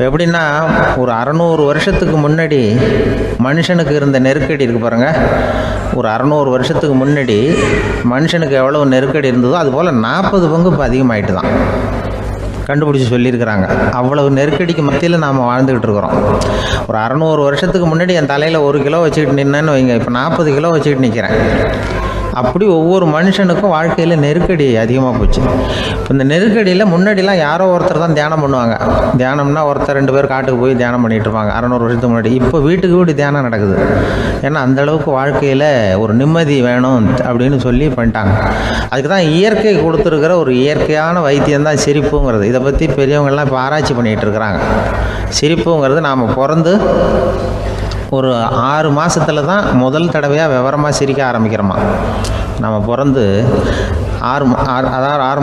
எப்படின்னா, ஒரு 600 வருஷத்துக்கு முன்னாடி மனுஷனுக்கு இருந்த நெருக்கடி இருக்குது பாருங்கள். ஒரு 600 வருஷத்துக்கு முன்னாடி மனுஷனுக்கு எவ்வளோ நெருக்கடி இருந்ததோ அதுபோல் 40 பங்கு இப்போ அதிகமாகிட்டு தான் கண்டுபிடிச்சி சொல்லியிருக்கிறாங்க. அவ்வளவு நெருக்கடிக்கு மத்தியில் நாம் வாழ்ந்துக்கிட்டு இருக்கிறோம். ஒரு 600 வருஷத்துக்கு முன்னாடி என் தலையில் 1 கிலோ வச்சுக்கிட்டு நின்னேன்னு வைங்க, இப்போ 40 கிலோ வச்சுக்கிட்டு நிற்கிறேன். அப்படி ஒவ்வொரு மனுஷனுக்கும் வாழ்க்கையில் நெருக்கடி அதிகமாக போச்சு. இப்போ இந்த நெருக்கடியில் முன்னாடிலாம் யாரோ ஒருத்தர் தான் தியானம் பண்ணுவாங்க. தியானம்னா ஒருத்தர் 2 பேர் காட்டுக்கு போய் தியானம் பண்ணிகிட்டு இருப்பாங்க 600 வருஷத்துக்கு முன்னாடி. இப்போ வீட்டுக்கு வீடு தியானம் நடக்குது. ஏன்னா அந்தளவுக்கு வாழ்க்கையில் ஒரு நிம்மதி வேணும் அப்படின்னு சொல்லி பண்ணிட்டாங்க. அதுக்கு தான் இயற்கை கொடுத்துருக்கிற ஒரு இயற்கையான வைத்தியம்தான் சிரிப்புங்கிறது. இதை பற்றி பெரியவங்கள்லாம் இப்போ ஆராய்ச்சி பண்ணிகிட்டு இருக்கிறாங்க. சிரிப்புங்கிறது நாம் பிறந்து ஒரு 6 மாதத்தில் தான் முதல் தடவையாக விவரமாக சிரிக்க ஆரம்பிக்கிறோமா. நம்ம பிறந்து 6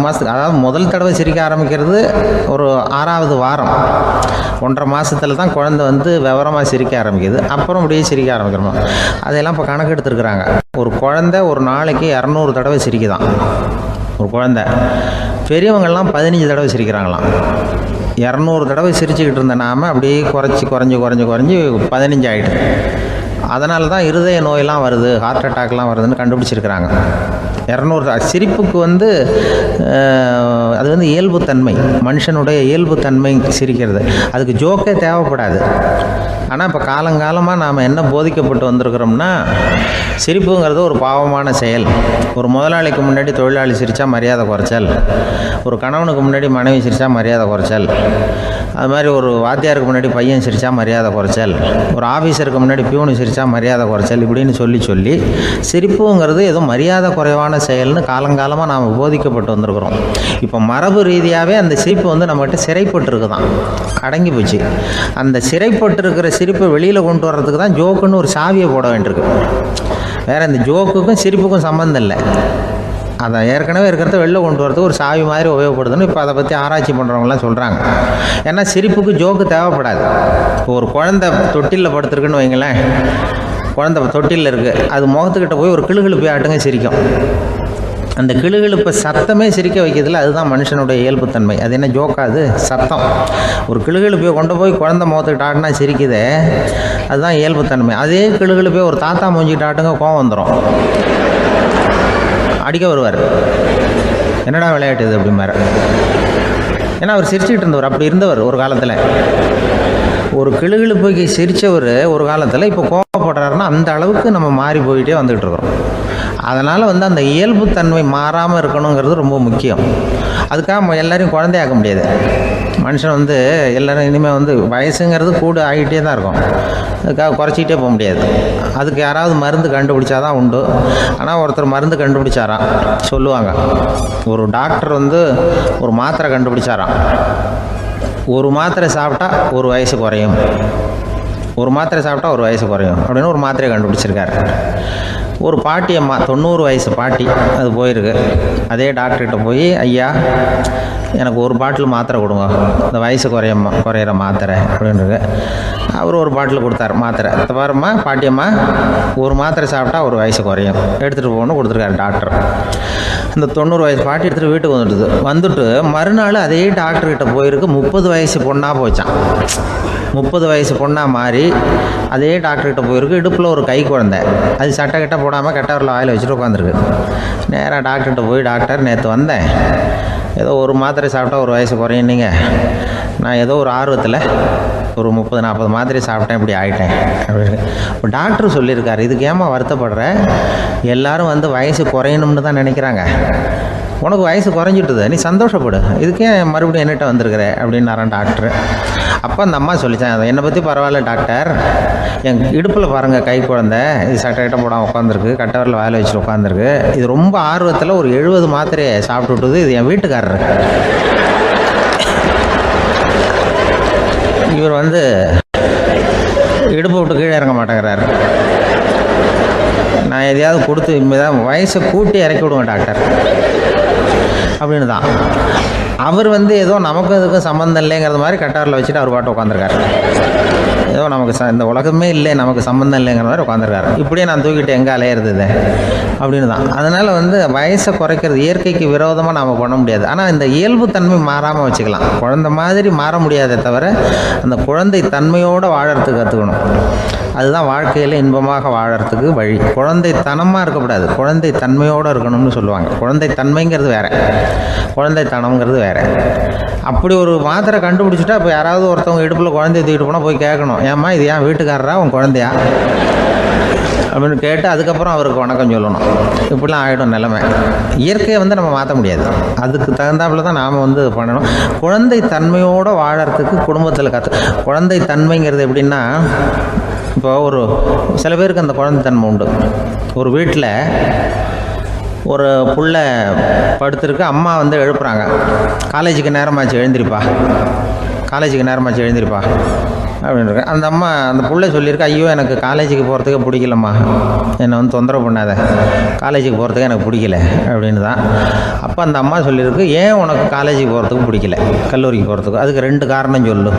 மாதத்துக்கு, அதாவது முதல் தடவை சிரிக்க ஆரம்பிக்கிறது ஒரு 6ஆவது வாரம், 1.5 மாதத்தில் தான் குழந்தை வந்து விவரமாக சிரிக்க ஆரம்பிக்குது. அப்புறம் அப்படியே சிரிக்க ஆரம்பிக்கிறோமா. அதெல்லாம் இப்போ கணக்கு எடுத்துருக்குறாங்க. ஒரு குழந்தை ஒரு நாளைக்கு 200 தடவை சிரிக்குதான் ஒரு குழந்தை. பெரியவங்கள்லாம் 15 தடவை சிரிக்கிறாங்களாம். 200 தடவை சிரிச்சுக்கிட்டு இருந்த நாம் அப்படியே குறைஞ்சி 15 ஆகிட்டு. அதனால தான் இருதய நோயெல்லாம் வருது, ஹார்ட் அட்டாக்லாம் வருதுன்னு கண்டுபிடிச்சிருக்கிறாங்க. 200 சிரிப்புக்கு வந்து அது வந்து இயல்புத்தன்மை, மனுஷனுடைய இயல்புத்தன்மை சிரிக்கிறது. அதுக்கு ஜோக்கே தேவைப்படாது. ஆனால் இப்போ காலங்காலமாக நாம் என்ன போதிக்கப்பட்டு வந்திருக்கிறோம்னா, சிரிப்புங்கிறது ஒரு பாவமான செயல். ஒரு முதலாளிக்கு முன்னாடி தொழிலாளி சிரித்தா மரியாதை குறைச்சல், ஒரு கணவனுக்கு முன்னாடி மனைவி சிரித்தா மரியாதை குறைச்சல், அது மாதிரி ஒரு வாத்தியாருக்கு முன்னாடி பையன் சிரித்தா மரியாதை குறைச்சல், ஒரு ஆஃபீஸருக்கு முன்னாடி பியூனு சிரித்தா மரியாதை குறைச்சல், இப்படின்னு சொல்லி சிரிப்புங்கிறது ஏதோ மரியாதை குறைவான செயல்னு காலங்காலமாக நாம் போதிக்கப்பட்டு வந்திருக்கிறோம். இப்போ மரபு ரீதியாகவே அந்த சிரிப்பு வந்து நம்மகிட்ட சிறைப்பட்டுருக்குதான், அடங்கி போச்சு. அந்த சிறைப்பட்டிருக்கிற சிரிப்பை வெளியில் கொண்டு வர்றதுக்கு தான் ஜோக்குன்னு ஒரு சாவியை போட வேண்டியிருக்கு. வேறு இந்த ஜோக்குக்கும் சிரிப்புக்கும் சம்மந்தம் இல்லை. அதை ஏற்கனவே இருக்கிறத வெளில கொண்டு வரதுக்கு ஒரு சாவி மாதிரி உபயோகப்படுதுன்னு இப்போ அதை பற்றி ஆராய்ச்சி பண்ணுறவங்களாம் சொல்கிறாங்க. ஏன்னா சிரிப்புக்கு ஜோக்கு தேவைப்படாது. இப்போ ஒரு குழந்தை தொட்டிலில் படுத்துருக்குன்னு வைங்களேன், குழந்தை தொட்டிலில் இருக்குது, அது முகத்துக்கிட்ட போய் ஒரு கிளுகிழுப்பி ஆட்டுங்க சிரிக்கும். அந்த கிளுகிழுப்பை சத்தமே சிரிக்க வைக்கிறதுல அதுதான் மனுஷனுடைய இயல்புத்தன்மை. அது என்ன ஜோக்காது? சத்தம். ஒரு கிளுகிழுப்பையை கொண்டு போய் குழந்தை முகத்துக்கிட்ட ஆட்டினா சிரிக்குதே, அதுதான் இயல்புத்தன்மை. அதே கிளுகிழுப்பையை ஒரு தாத்தா மூஞ்சிக்கிட்ட ஆட்டுங்க, கோவம் வந்துடும், அடிக்க வருவார். என்னடா விளையாட்டு இது அப்படிமாரு. ஏன்னா அவர் சிரிச்சுக்கிட்டு இருந்தவர், அப்படி இருந்தவர் ஒரு காலத்தில். ஒரு கிளுகிழுப்புக்கு சிரித்தவர் ஒரு காலத்தில் இப்போ கோவப்படுறாருன்னா அந்த அளவுக்கு நம்ம மாறி போயிட்டே வந்துக்கிட்டு இருக்கிறோம். அதனால் வந்து அந்த இயல்புத்தன்மை மாறாமல் இருக்கணுங்கிறது ரொம்ப முக்கியம். அதுக்காக எல்லாரையும் குழந்தையாக்க முடியாது. மனுஷன் வந்து எல்லோரும் இனிமேல் வந்து வயசுங்கிறது கூட ஆகிட்டே தான் இருக்கும். அதுக்காக குறைச்சிக்கிட்டே போக முடியாது. அதுக்கு யாராவது மருந்து கண்டுபிடிச்சாதான் உண்டு. ஆனால் ஒருத்தர் மருந்து கண்டுபிடிச்சாராம், சொல்லுவாங்க. ஒரு டாக்டர் வந்து ஒரு மாத்திரை கண்டுபிடிச்சாராம். ஒரு மாத்திரை சாப்பிட்டா 1 வயசு குறையும், ஒரு மாத்திரை சாப்பிட்டா 1 வயசு குறையும் அப்படின்னு ஒரு மாத்திரையை கண்டுபிடிச்சிருக்காரு. ஒரு பாட்டி அம்மா, 90 வயசு பாட்டி, அது போயிருக்கு. அதே டாக்டர்கிட்ட போய், ஐயா எனக்கு 1 பாட்டில் மாத்திரை கொடுங்க, இந்த வயசு குறையிற மாத்திரை அப்படின்றது. அவர் 1 பாட்டில் கொடுத்தார் மாத்திரை. பாரும்மா பாட்டியம்மா, 1 மாத்திரை சாப்பிட்டா 1 வயசு குறையும், எடுத்துகிட்டு போகணும்னு கொடுத்துருக்காரு டாக்டர். இந்த 90 வயசு பாட்டி எடுத்துகிட்டு வீட்டுக்கு வந்துட்டு மறுநாள் அதே டாக்டர்கிட்ட போயிருக்கு. 30 வயசு பொண்ணாக போச்சான். 30 வயசு பொண்ணாக மாறி அதே டாக்டர்கிட்ட போயிருக்கு. இடுப்பில் ஒரு கை குழந்தை, அது சட்டை கிட்ட போடாமல் கெட்டவரில் வாயில் வச்சுட்டு உட்காந்துருக்கு. நேராக டாக்டர்கிட்ட போய், டாக்டர் நேற்று வந்தேன், ஏதோ 1 மாத்திரை சாப்பிட்டா 1 வயசு குறையுன்னீங்க, நான் ஏதோ ஒரு ஆர்வத்தில் ஒரு 30-40 மாத்திரை சாப்பிட்டேன், இப்படி ஆகிட்டேன் அப்படின்னு. இப்போ டாக்டர் சொல்லியிருக்காரு, இதுக்கு ஏமா வருத்தப்படுற, எல்லாரும் வந்து வயசு குறையணும்னு தான் நினைக்கிறாங்க, உனக்கு வயசு குறைஞ்சிட்டுது, நீ சந்தோஷப்படு, இதுக்கே மறுபடியும் என்னகிட்ட வந்திருக்கிற அப்படின்னாரான் டாக்டர். அப்போ அந்த அம்மா சொல்லித்தான், என்னை பற்றி பரவாயில்ல டாக்டர், என் இடுப்பில் பாருங்கள் கை குழந்தை, இது சட்டை கிட்ட போடாமல் உட்காந்துருக்கு, கட்டவரில் வாயில் வச்சுட்டு உட்காந்துருக்கு, இது ரொம்ப ஆர்வத்தில் ஒரு 70 மாத்திரையை சாப்பிட்டு விட்டுது, இது என் வீட்டுக்காரரு. இவர் வந்து இடுப்பை விட்டு கீழே இறங்க மாட்டேங்கிறாரு. நான் எதையாவது கொடுத்து இனிமேதான் வயசை கூட்டி இறக்கி விடுவேன் டாக்டர் அப்படின்னு தான். அவர் வந்து ஏதோ நமக்கும் இதுக்கும் சம்மந்தம் இல்லைங்கிறது மாதிரி கட்டாரில் வச்சுட்டு அவர் பாட்டு உட்காந்துருக்காரு. ஏதோ நமக்கு இந்த உலகமே இல்லை, நமக்கு சம்மந்தம் இல்லைங்கிற மாதிரி உட்காந்துருக்காரு. இப்படியே நான் தூக்கிட்டு எங்கே அலையிறது இதை அப்படின்னு தான். அதனால் வயசை குறைக்கிறது இயற்கைக்கு விரோதமாக நாம் பண்ண முடியாது. ஆனால் இந்த இயல்பு தன்மை மாறாமல் வச்சுக்கலாம். குழந்தை மாதிரி மாற முடியாதே தவிர அந்த குழந்தை தன்மையோடு வாழறதுக்கு கற்றுக்கணும். அதுதான் வாழ்க்கையில் இன்பமாக வாழறதுக்கு வழி. குழந்தைத்தனமாக இருக்கக்கூடாது, குழந்தை தன்மையோடு இருக்கணும்னு சொல்லுவாங்க. குழந்தை தன்மைங்கிறது வேறு, குழந்தைத்தனம்ங்கிறது வேறு. அப்படி ஒரு மாத்திரை கண்டுபிடிச்சிட்டா இப்போ யாராவது ஒருத்தவங்க இடுப்பில் குழந்தைய தூக்கிட்டு போனால் போய் கேட்கணும், ஏம்மா இது ஏன் வீட்டுக்காரரா உன் குழந்தையா அப்படின்னு கேட்டு அதுக்கப்புறம் அவருக்கு வணக்கம் சொல்லணும். இப்படிலாம் ஆகிடும் நிலைமை. இயற்கையை நம்ம மாற்ற முடியாது. அதுக்கு தகுந்தாப்புல தான் நாம் பண்ணணும். குழந்தை தன்மையோடு வாழறதுக்கு குடும்பத்தில் குழந்தை தன்மைங்கிறது எப்படின்னா, இப்போ சில பேருக்கு அந்த குழந்தைத்தன்மை உண்டு. ஒரு வீட்டில் ஒரு புள்ள படுத்துருக்கு, அம்மா எழுப்புறாங்க, காலேஜுக்கு நேரமாச்சு எழுந்திரிப்பா, காலேஜுக்கு நேரமாச்சு எழுந்திரிப்பா அப்படின்னு. அந்த அம்மா அந்த புள்ள சொல்லியிருக்கு, ஐயோ எனக்கு காலேஜுக்கு போகிறதுக்கு பிடிக்கலம்மா, என்னை தொந்தரவு பண்ணாத, காலேஜுக்கு போகிறதுக்கு எனக்கு பிடிக்கல அப்படின்னு தான். அப்போ அந்த அம்மா சொல்லியிருக்கு, ஏன் உனக்கு காலேஜுக்கு போகிறதுக்கு பிடிக்கல, கல்லூரிக்கு போகிறதுக்கு, அதுக்கு 2 காரணம் சொல்லு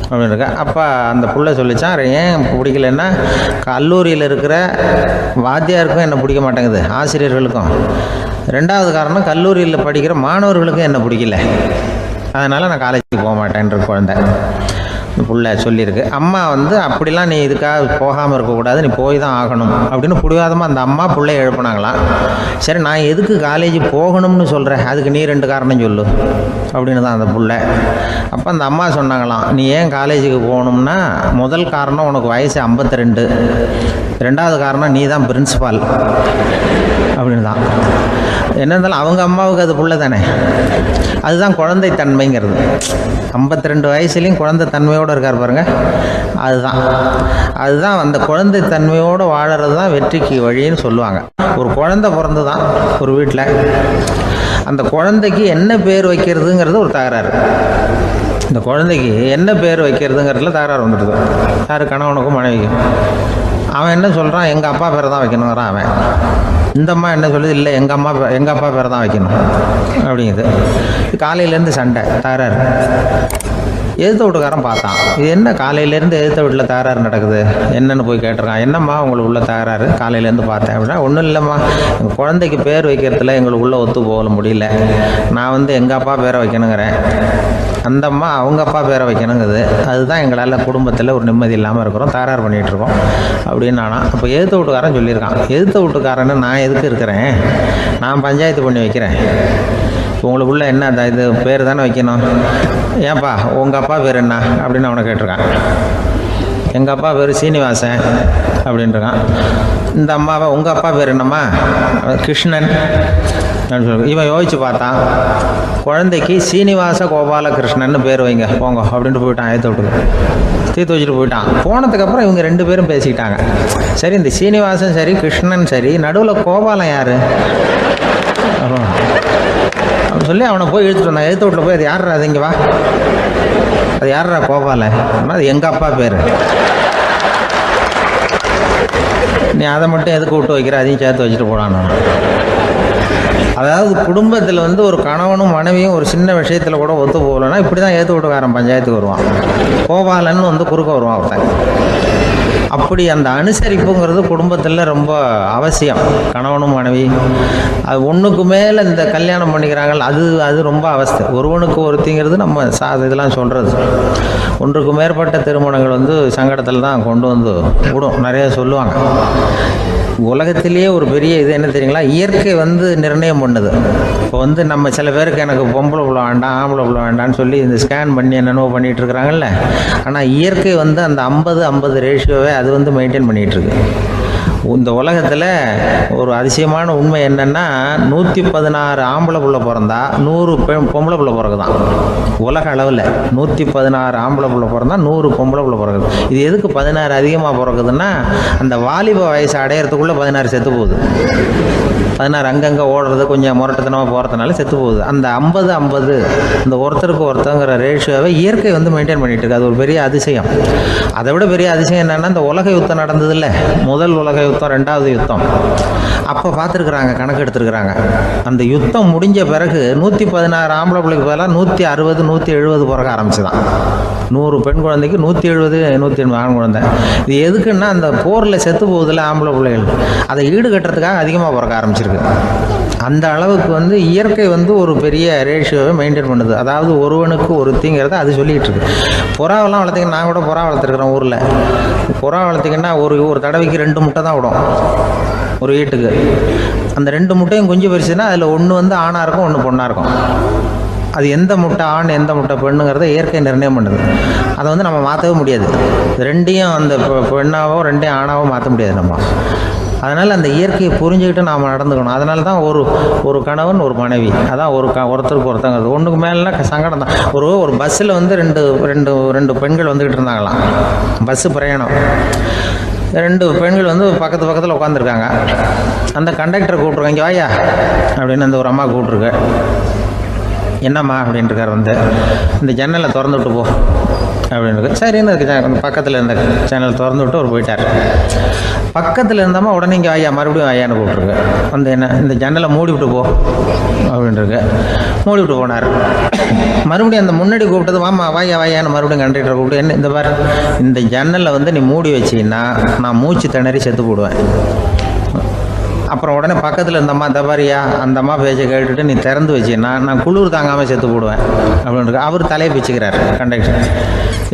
அப்படின்னு இருக்கா. அப்போ அந்த புள்ள சொல்லிச்சான், ஏன் பிடிக்கலன்னா கல்லூரியில் இருக்கிற வாத்தியாருக்கும் என்ன பிடிக்க மாட்டேங்குது, ஆசிரியர்களுக்கும். 2வது காரணம், கல்லூரியில் படிக்கிற மாணவர்களுக்கும் என்ன பிடிக்கல, அதனால் நான் காலேஜுக்கு போக மாட்டேன்ற குழந்தை புள்ள சொல்லியிருக்கு. அம்மா அப்படிலாம் நீ இதுக்காக போகாமல் இருக்கக்கூடாது, நீ போய் தான் ஆகணும் அப்படின்னு பிடிவாதமாக அந்த அம்மா பிள்ளைய எழுப்புனாங்களாம். சரி, நான் எதுக்கு காலேஜ் போகணும்னு சொல்கிறேன், அதுக்கு நீ 2 காரணம் சொல்லு அப்படின்னு தான் அந்த புள்ள. அப்போ அந்த அம்மா சொன்னாங்களாம், நீ ஏன் காலேஜுக்கு போகணும்னா, முதல் காரணம் உனக்கு வயசு 52, 2வது காரணம் நீ தான் பிரின்சிபால் அப்படின்னு தான். என்ன இருந்தாலும் அவங்க அம்மாவுக்கு அது புள்ள தானே. அதுதான் குழந்தை தன்மைங்கிறது. 52 வயசுலேயும் குழந்தை தன்மையோடு இருக்கார் பாருங்க, அதுதான் அந்த குழந்தை தன்மையோடு வாழறது தான் வெற்றிக்கு வழின்னு சொல்லுவாங்க. ஒரு குழந்தை பிறந்து தான் ஒரு வீட்டில், அந்த குழந்தைக்கு என்ன பேர் வைக்கிறதுங்கிறது ஒரு தகராறு. இந்த குழந்தைக்கு என்ன பேர் வைக்கிறதுங்கிறதுல தகராறு வந்துடுது. யார், கணவனுக்கும் மனைவிக்கும். அவன் என்ன சொல்கிறான், எங்கள் அப்பா பேரை தான் வைக்கணுங்கிறான் அவன். இந்த அம்மா என்ன சொல்லுது, இல்லை எங்கள் அப்பா பேரை தான் வைக்கணும் அப்படிங்குது. காலையிலேருந்து சண்டை, தகராறு. எதிர்த்த வீட்டுக்காரன் பார்த்தான், இது என்ன காலையிலேருந்து எதிர்த்த வீட்டில் தகராறு நடக்குது, என்னென்னு போய் கேட்டிருக்கான். என்னம்மா உங்களுக்கு உள்ள தகராறு, காலையிலேருந்து பார்த்தேன் அப்படின்னா. ஒன்றும் இல்லைம்மா, எங்கள் குழந்தைக்கு பேர் வைக்கிறதுல எங்களுக்கு உள்ளே ஒத்து போக முடியல, நான் எங்கள் அப்பா பேரை வைக்கணுங்கிறேன், அந்த அம்மா அவங்க அப்பா பேரை வைக்கணுங்குது. அதுதான் எங்களால் குடும்பத்தில் ஒரு நிம்மதி இல்லாமல் இருக்கிறோம், தகராறு பண்ணிகிட்ருக்கோம் அப்படின்னு நானா. அப்போ எதிர்த்த வீட்டுக்காரன் சொல்லியிருக்கான், எதிர்த்த வீட்டுக்காரன்னு நான் எதுக்கு இருக்கிறேன், நான் பஞ்சாயத்து பண்ணி வைக்கிறேன், உங்களுக்குள்ள என்ன இது பேர் தானே வைக்கணும், ஏன்பா உங்கள் அப்பா பேர் என்ன அப்படின்னு அவனை கேட்டிருக்கான். எங்கள் அப்பா பேர் சீனிவாசன் அப்படின்ட்டுருக்கான். இந்த அம்மாவை உங்கள் அப்பா பேர் என்னம்மா, கிருஷ்ணன் அப்படின்னு சொல்லி. இவன் யோசிச்சு பார்த்தான், குழந்தைக்கு சீனிவாச கோபாலகிருஷ்ணன் பேர் வைங்க போங்க அப்படின்ட்டு போயிட்டான். ஏற்ற விட்டுக்கு தீர்த்து வச்சுட்டு போயிட்டான். போனதுக்கப்புறம் இவங்க 2 பேரும் பேசிக்கிட்டாங்க. சரி, இந்த சீனிவாசன் சரி, கிருஷ்ணன் சரி, நடுவில் கோபாலம் யார் அப்படின்னு சொல்லி அவனை போய் இழுத்துட்டு வந்தான். எழுத்து வீட்டில் போய், அது யாரா, அது இங்கே வா, அது யாரா கோபாலன், அது எங்கள் அப்பா பேர், நீ அதை மட்டும் எதுக்கு விட்டு வைக்கிற, அதையும் சேர்த்து வச்சுட்டு போடான்னு. அதாவது குடும்பத்தில் ஒரு கணவனும் மனைவியும் ஒரு சின்ன விஷயத்தில் கூட ஒத்து போகலன்னா இப்படி தான் ஏற்று வீட்டுக்காரன் பஞ்சாயத்துக்கு வருவான். கோபாலன்னு குறுக்க வருவான் ஒருத்தன். அப்படி அந்த அனுசரிப்புங்கிறது குடும்பத்தில் ரொம்ப அவசியம். கணவனும் மனைவி அது ஒன்றுக்கு மேலே இந்த கல்யாணம் பண்ணிக்கிறாங்க, அது ரொம்ப அவஸ்தை. ஒருவனுக்கு ஒருத்திங்கிறது நம்ம இதெல்லாம் சொல்கிறது. ஒன்றுக்கு மேற்பட்ட திருமணங்கள் சங்கடத்தில் தான் கொண்டு விடும். நிறைய சொல்லுவாங்க. உலகத்திலேயே ஒரு பெரிய இது என்ன தெரியுங்களா, இயற்கை நிர்ணயம் பண்ணுது. இப்போ நம்ம சில பேருக்கு எனக்கு பொம்பளை புள்ள வேண்டாம், ஆம்பளை புள்ள வேண்டான்னு சொல்லி இந்த ஸ்கேன் பண்ணி என்னென்னவோ பண்ணிகிட்டு இருக்கிறாங்கல்ல. ஆனால் இயற்கை அந்த 50-50 ரேஷியோவை அது மெயின்டைன் பண்ணிகிட்ருக்கு. இந்த உலகத்தில் ஒரு அதிசயமான உண்மை என்னென்னா, 116 ஆம்பளை புள்ள பிறந்தா 100 பொம்பளை புள்ள பிறகுதான். உலக அளவில் 116 ஆம்பளை புள்ள பிறந்தா 100 பொம்பளை புள்ள பிறகுது. இது எதுக்கு 16 அதிகமாக பிறகுதுன்னா, அந்த வாலிப வயசு அடையிறதுக்குள்ளே 16 செத்து போகுது. 16 அங்கங்கே ஓடுறது, கொஞ்சம் முரட்டுத்தனமாக போகிறதுனால செத்து போகுது. அந்த 50-50 இந்த ஒருத்தருக்கு ஒருத்தங்கிற ரேஷியோவை இயற்கை மெயின்டைன் பண்ணிகிட்டு இருக்கு. அது ஒரு பெரிய அதிசயம். அதை விட பெரிய அதிசயம் என்னென்னா, இந்த உலக யுத்தம் நடந்ததில்ல, முதல் உலக யுத்தம் யுத்தம், 2வது யுத்தம். அப்போ பார்த்துருக்குறாங்க, கணக்கு எடுத்துருக்குறாங்க. அந்த யுத்தம் முடிஞ்ச பிறகு 116 ஆம்பளை பிள்ளைக்கு பதிலாக 160 170 பிறக்க ஆரம்பிச்சுதான். 100 பெண் குழந்தைக்கு 170 180 ஆண் குழந்தை. இது எதுக்குன்னா அந்த போரில் செத்து போகுதில்ல ஆம்பளை பிள்ளைகள், அதை ஈடுகட்டுறதுக்காக அதிகமாக பிறக்க ஆரம்பிச்சிருக்கு. அந்த அளவுக்கு இயற்கை ஒரு பெரிய ரேஷியோவை மெயின்டைன் பண்ணுது. அதாவது ஒருவனுக்கு ஒருத்திங்கிறத அது சொல்லிகிட்டு இருக்கு. புறாவெல்லாம் வளர்த்திங்கன்னா, நான் கூட புறா வளர்த்துருக்குறேன் ஊரில். புறா வளர்த்திங்கன்னா ஒரு தடவைக்கு 2 முட்டை தான் விடும் ஒரு வீட்டுக்கு. அந்த 2 முட்டையும் குஞ்சு பறிச்சுன்னா அதில் ஒன்று ஆணாக இருக்கும், ஒன்று பொண்ணாக இருக்கும். அது எந்த முட்டை ஆண் எந்த முட்டை பெண்ணுங்கிறத இயற்கை நிர்ணயம் பண்ணுது. அதை நம்ம மாற்றவே முடியாது. ரெண்டையும் அந்த பெண்ணாவோ ரெண்டையும் ஆணாவோ மாற்ற முடியாது நம்ம. அதனால் அந்த இயற்கையை புரிஞ்சுக்கிட்டு நாம் நடந்துக்கணும். அதனால தான் ஒரு கணவன் ஒரு மனைவி, அதான் ஒருத்தருக்கு ஒருத்தங்கிறது. ஒன்றுக்கு மேலேனா சங்கடம் தான். ஒரு பஸ்ஸில் ரெண்டு பெண்கள் வந்துக்கிட்டு இருந்தாங்களாம். பஸ்ஸு பிரயாணம். 2 பெண்கள் பக்கத்தில் உட்காந்துருக்காங்க. அந்த கண்டக்டரை கூப்பிட்ருக்காங்க, இங்கே வாயா அப்படின்னு அந்த ஒரு அம்மா கூப்பிட்ருக்கு. என்னம்மா அப்படின்ட்டுருக்கார். இந்த ஜன்னலை திறந்து விட்டு போ அப்படின்னு. சரின்னு அதுக்கு பக்கத்தில் இருந்த சேனல் திறந்து விட்டு அவர் போயிட்டார். பக்கத்தில் இருந்தம்மா உடனே இங்கே வாயா மறுபடியும் வாயான்னு கூப்பிட்ருக்கு. என்ன இந்த ஜன்னலை மூடி விட்டு போ அப்படின்ட்டுருக்கு. மூடி விட்டு போனார். மறுபடியும் அந்த முன்னாடி கூப்பிட்டது வாமா வாயான்னு மறுபடியும் கண்டக்டரை கூப்பிட்டு, என்ன இந்த பார், இந்த ஜன்னலை நீ மூடி வச்சின்னா நான் மூச்சு திணறி செத்து போடுவேன். அப்புறம் உடனே பக்கத்தில் இந்த அம்மா தபாரியா அந்த அம்மா பேச்சை கேட்டுட்டு நீ திறந்து வச்சின்னா நான் குளிர் தாங்காமல் செத்து போடுவேன் அப்படின்னு அவர் தலையை பிச்சுக்கிறார் கண்டக்டர்.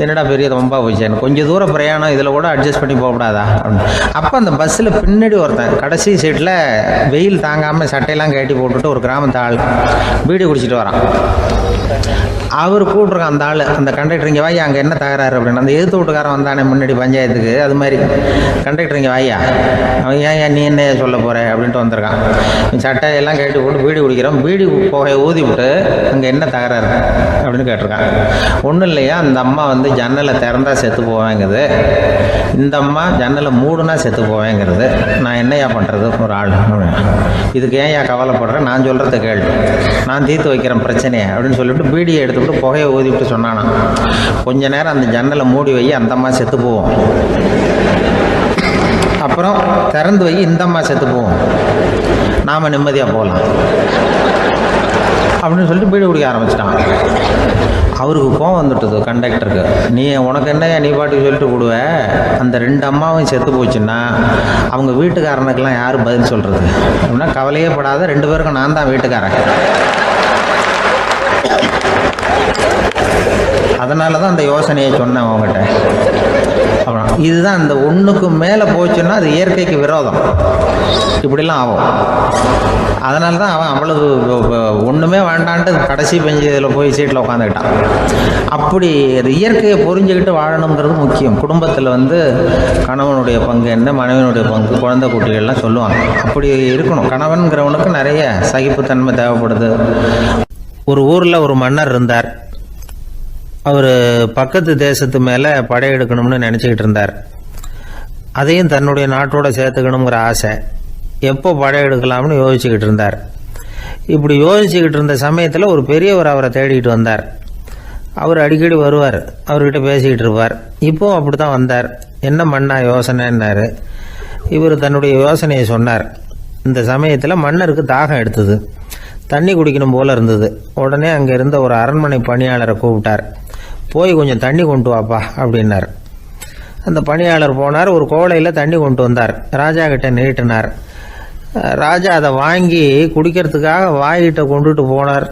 என்னடா பெரிய ரொம்ப போச்சேன்னு, கொஞ்சம் தூரம் பிரயாணம், இதில் கூட அட்ஜஸ்ட் பண்ணி போகக்கூடாதா அப்படின்னு. அப்போ அந்த பஸ்ஸில் பின்னாடி ஒருத்தன் கடைசி சீட்டில் வெயில் தாங்காமல் சட்டையெல்லாம் கட்டி போட்டுட்டு ஒரு கிராமத்து ஆள் பீடி குடிச்சிட்டு வரான். அவர் கூப்பிட்ருக்கான் அந்த ஆள், அந்த கண்டக்டர் இங்கே வாயா அங்கே என்ன தகராறு அப்படின்னு. அந்த எதிர்த்து வீட்டுக்காரன் வந்தானே முன்னாடி பஞ்சாயத்துக்கு, அது மாதிரி கண்டக்டர் இங்கே வாயா, அவன் ஏன் நீ என்ன சொல்ல போகிற அப்படின்ட்டு வந்திருக்கான். சட்டையெல்லாம் கேட்டு போட்டு பீடி குடிக்கிறோம், பீடி புகையை ஊதி விட்டு அங்கே என்ன தகராறு அப்படின்னு கேட்டிருக்கான். ஒன்றும் இல்லையா, அந்த அம்மா ஜன்னலை திறந்தா செத்து போவேங்குது, இந்த அம்மா ஜன்னலை மூடுனா செத்து போவேங்கிறது, நான் என்னையா பண்ணுறது ஒரு ஆள், இதுக்கு ஏன் கவலைப்படுறேன், நான் சொல்கிறத கேள்வி, நான் தீர்த்து வைக்கிறேன் பிரச்சனையை அப்படின்னு சொல்லிவிட்டு பீடியை எடுத்துவிட்டு புகையை ஊதிவிட்டு சொன்னானா, கொஞ்ச நேரம் அந்த ஜன்னலை மூடி வை, அந்த அம்மா செத்து போவோம், அப்புறம் திறந்து வை, இந்த அம்மா செத்து போவோம், நாம் நிம்மதியாக போகலாம் அப்படின்னு சொல்லிட்டு பீடி குடிக்க ஆரம்பிச்சிட்டான். அவருக்கு கோவம் வந்துட்டுது கண்டக்டருக்கு. உனக்கு என்னையா நீ பாட்டுக்கு சொல்லிட்டு விடுவ, அந்த 2 அம்மாவும் செத்து போச்சுன்னா அவங்க வீட்டுக்காரனுக்கெல்லாம் யார் பதில் சொல்கிறது அப்படின்னா, கவலையே படாத, 2 பேருக்கும் நான் தான் வீட்டுக்காரன். அதனால தான் அந்த யோசனையை சொன்னேன் அவங்ககிட்ட. அப்புறம் இதுதான், அந்த ஒன்றுக்கு மேலே போச்சுன்னா அது இயற்கைக்கு விரோதம், இப்படிலாம் ஆகும். அதனால தான் அவன் அவ்வளவு ஒன்றுமே வேண்டான்ட்டு கடைசி பெஞ்சு இதில் போய் சீட்டில் உட்காந்துக்கிட்டான். அப்படி இயற்கையை புரிஞ்சுக்கிட்டு வாழணுங்கிறது முக்கியம். குடும்பத்தில் கணவனுடைய பங்கு என்ன, மனைவியினுடைய பங்கு, குழந்தை குட்டிகள்லாம் சொல்லுவாங்க. அப்படி இருக்கணும். கணவன்கிறவனுக்கு நிறைய சகிப்புத்தன்மை தேவைப்படுது. ஒரு ஊரில் ஒரு மன்னர் இருந்தார். அவர் பக்கத்து தேசத்து மேலே படையெடுக்கணும்னு நினச்சிக்கிட்டு இருந்தார். அதையும் தன்னுடைய நாட்டோட சேர்த்துக்கணுங்கிற ஆசை. எப்போ படையெடுக்கலாம்னு யோசிச்சுக்கிட்டு இருந்தார். இப்படி யோசிச்சுக்கிட்டு இருந்த சமயத்தில் ஒரு பெரியவர் அவரை தேடிக்கிட்டு வந்தார். அவர் அடிக்கடி வருவார், அவர்கிட்ட பேசிக்கிட்டு இருப்பார். இப்போவும் அப்படி தான் வந்தார். என்ன மன்னா யோசனைன்னாரு. இவர் தன்னுடைய யோசனையை சொன்னார். இந்த சமயத்தில் மன்னருக்கு தாகம் எடுத்தது, தண்ணி குடிக்கணும் போல இருந்தது. உடனே அங்கே இருந்த ஒரு அரண்மனை பணியாளரை கூப்பிட்டார். போய் கொஞ்சம் தண்ணி கொண்டு வாப்பா அப்படின்னார். அந்த பணியாளர் போனார், ஒரு கோலையில் தண்ணி கொண்டு வந்தார். ராஜா கிட்ட நீட்டினார். ராஜா அதை வாங்கி குடிக்கிறதுக்காக வாய்கிட்ட கொண்டுட்டு போனார்.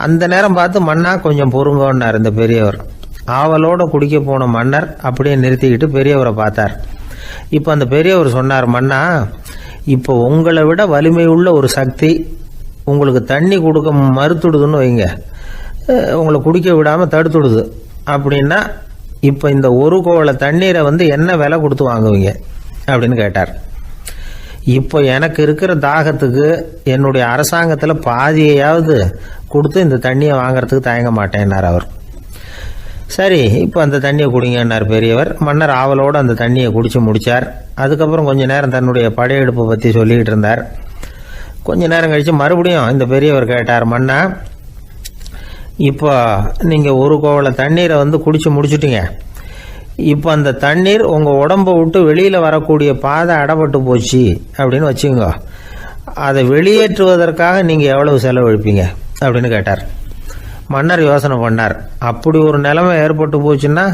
அந்த நேரம் பார்த்து, மன்னா கொஞ்சம் பொறுங்கன்னார் இந்த பெரியவர். ஆவலோட குடிக்க போன மன்னர் அப்படியே நிறுத்திக்கிட்டு பெரியவரை பார்த்தார். இப்போ அந்த பெரியவர் சொன்னார், மன்னா, இப்போ உங்களை விட வலிமை உள்ள ஒரு சக்தி உங்களுக்கு தண்ணி கொடுக்க மறுத்துடுதுன்னு வைங்க, உங்களை குடிக்க விடாமல் தடுத்துடுது அப்படின்னா, இப்போ இந்த ஒரு கோவலை தண்ணீரை என்ன விலை கொடுத்து வாங்குவீங்க அப்படின்னு கேட்டார். இப்போ எனக்கு இருக்கிற தாகத்துக்கு என்னுடைய அரசாங்கத்தில் பாதியையாவது கொடுத்து இந்த தண்ணியை வாங்கிறதுக்கு தயங்க மாட்டேன்னார் அவர். சரி, இப்போ அந்த தண்ணியை குடிங்கன்னார் பெரியவர். மன்னர் ஆவலோடு அந்த தண்ணியை குடித்து முடித்தார். அதுக்கப்புறம் கொஞ்ச நேரம் தன்னுடைய படையெடுப்பை பற்றி சொல்லிக்கிட்டு இருந்தார். கொஞ்ச நேரம் கழித்து மறுபடியும் இந்த பெரியவர் கேட்டார், மன்னா, இப்போ நீங்கள் ஒரு கோவலை தண்ணீரை குடித்து முடிச்சுட்டீங்க, இப்போ அந்த தண்ணீர் உங்கள் உடம்பை விட்டு வெளியில் வரக்கூடிய பாதை அடைபட்டு போச்சு அப்படின்னு வச்சுக்கோங்க. அதை வெளியேற்றுவதற்காக நீங்கள் எவ்வளவு செலவழிப்பீங்க அப்படின்னு கேட்டார். மன்னர் யோசனை பண்ணார். அப்படி ஒரு நிலைமை ஏற்பட்டு போச்சுன்னா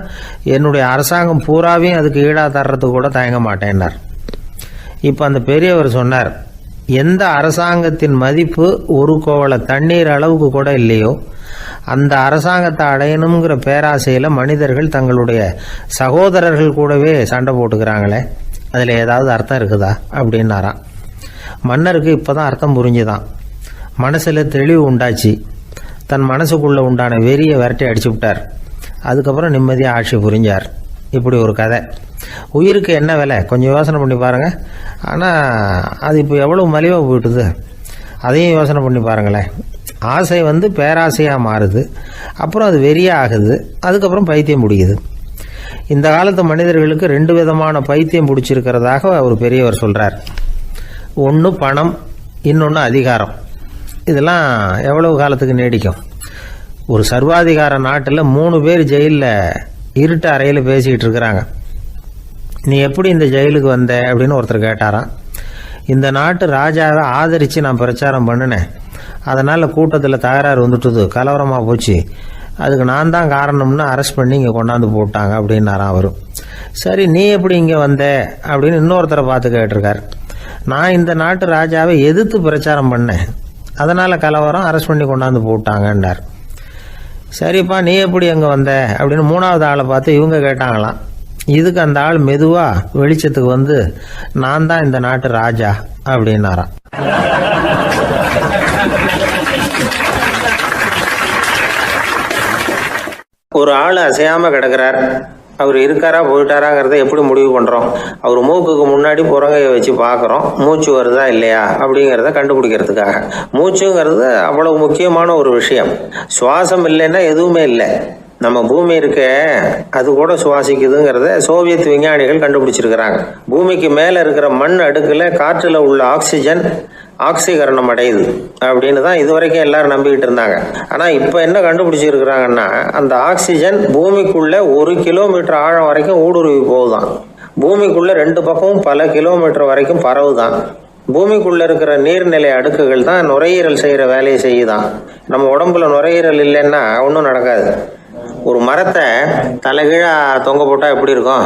என்னுடைய அரசாங்கம் பூராவையும் அதுக்கு ஈடாக தர்றதுக்கு கூட தயங்க மாட்டேன்னார். இப்போ அந்த பெரியவர் சொன்னார், எந்த அரசாங்கத்தின் மதிப்பு ஒரு கோவள தண்ணீர் அளவுக்கு கூட இல்லையோ அந்த அரசாங்கத்தை அடையணுங்கிற பேராசையில் மனிதர்கள் தங்களுடைய சகோதரர்கள் கூடவே சண்டை போட்டுக்கிறாங்களே, அதில் ஏதாவது அர்த்தம் இருக்குதா அப்படின்னாராம். மன்னருக்கு இப்போ தான் அர்த்தம் புரிஞ்சுதான். மனசில் தெளிவு உண்டாச்சு. தன் மனசுக்குள்ளே உண்டான வெறியை விரட்டி அடிச்சு விட்டார். அதுக்கப்புறம் நிம்மதியாக ஆட்சி புரிஞ்சார். இப்படி ஒரு கதை. உயிருக்கு என்ன விலை கொஞ்சம் யோசனை பண்ணி பாருங்கள். ஆனால் அது இப்போ எவ்வளோ மலிவாக போயிட்டுது, அதையும் யோசனை பண்ணி பாருங்களேன். ஆசை பேராசையாக மாறுது, அப்புறம் அது வெறியாக ஆகுது, அதுக்கப்புறம் பைத்தியம் பிடிக்குது. இந்த காலத்து மனிதர்களுக்கு 2 விதமான பைத்தியம் பிடிச்சிருக்கிறதாக ஒரு பெரியவர் சொல்கிறார். ஒன்று பணம், இன்னொன்று அதிகாரம். இதெல்லாம் எவ்வளவு காலத்துக்கு நீடிக்கும்? ஒரு சர்வாதிகார நாட்டில் 3 பேர் ஜெயிலில் இருட்டு அறையில் பேசிக்கிட்டு இருக்கிறாங்க. நீ எப்படி இந்த ஜெயிலுக்கு வந்த அப்படின்னு ஒருத்தர் கேட்டாராம். இந்த நாட்டு ராஜாவை ஆதரித்து நான் பிரச்சாரம் பண்ணினேன், அதனால் கூட்டத்தில் தகராறு வந்துட்டுது, கலவரமாக போச்சு, அதுக்கு நான் தான் காரணம்னு அரெஸ்ட் பண்ணி இங்கே கொண்டாந்து போட்டாங்க அப்படின்னாராம் அவர். சரி, நீ எப்படி இங்கே வந்த அப்படின்னு இன்னொருத்தரை பார்த்து கேட்டிருக்கார். நான் இந்த நாட்டு ராஜாவை எதிர்த்து பிரச்சாரம் பண்ணேன், அதனால் கலவரம், அரெஸ்ட் பண்ணி கொண்டாந்து போட்டாங்கன்னார். சரிப்பா, நீ எப்படி அங்கே வந்த அப்படின்னு 3வது ஆளை பார்த்து இவங்க கேட்டாங்களாம். இதுக்கு அந்த ஆள் மெதுவாக வெளிச்சத்துக்கு நான் தான் இந்த நாட்டு ராஜா அப்படின்னாராம். ஒரு ஆள் அசையாமல் கிடக்கிறார். அவர் இருக்காரா போயிட்டாராங்கிறத எப்படி முடிவு பண்ணுறோம்? அவர் மூக்குக்கு முன்னாடி புறங்கையை வச்சு பார்க்குறோம், மூச்சு வருதா இல்லையா அப்படிங்கிறத கண்டுபிடிக்கிறதுக்காக. மூச்சுங்கிறது அவ்வளவு முக்கியமான ஒரு விஷயம். சுவாசம் இல்லைன்னா எதுவுமே இல்லை. நம்ம பூமி இருக்க அது கூட சுவாசிக்குதுங்கிறத சோவியத் விஞ்ஞானிகள் கண்டுபிடிச்சிருக்கிறாங்க. பூமிக்கு மேலே இருக்கிற மண் அடுக்கில் காற்றில் உள்ள ஆக்சிஜன் ஆக்சிகரணம் அடையுது அப்படின்னு தான் இதுவரைக்கும் எல்லாரும் நம்பிக்கிட்டு இருந்தாங்க. ஆனால் இப்போ என்ன கண்டுபிடிச்சிருக்கிறாங்கன்னா, அந்த ஆக்சிஜன் பூமிக்குள்ளே 1 கிலோமீட்டர் ஆழம் வரைக்கும் ஊடுருவி போகுதான். பூமிக்குள்ளே 2 பக்கமும் பல கிலோமீட்டர் வரைக்கும் பரவுதான். பூமிக்குள்ளே இருக்கிற நீர்நிலை அடுக்குகள் தான் நுரையீரல் செய்கிற வேலையை செய்யுதான். நம்ம உடம்புல நுரையீரல் இல்லைன்னா ஒன்றும் நடக்காது. ஒரு மரத்தை தலைகீழாக தொங்க போட்டால் எப்படி இருக்கும்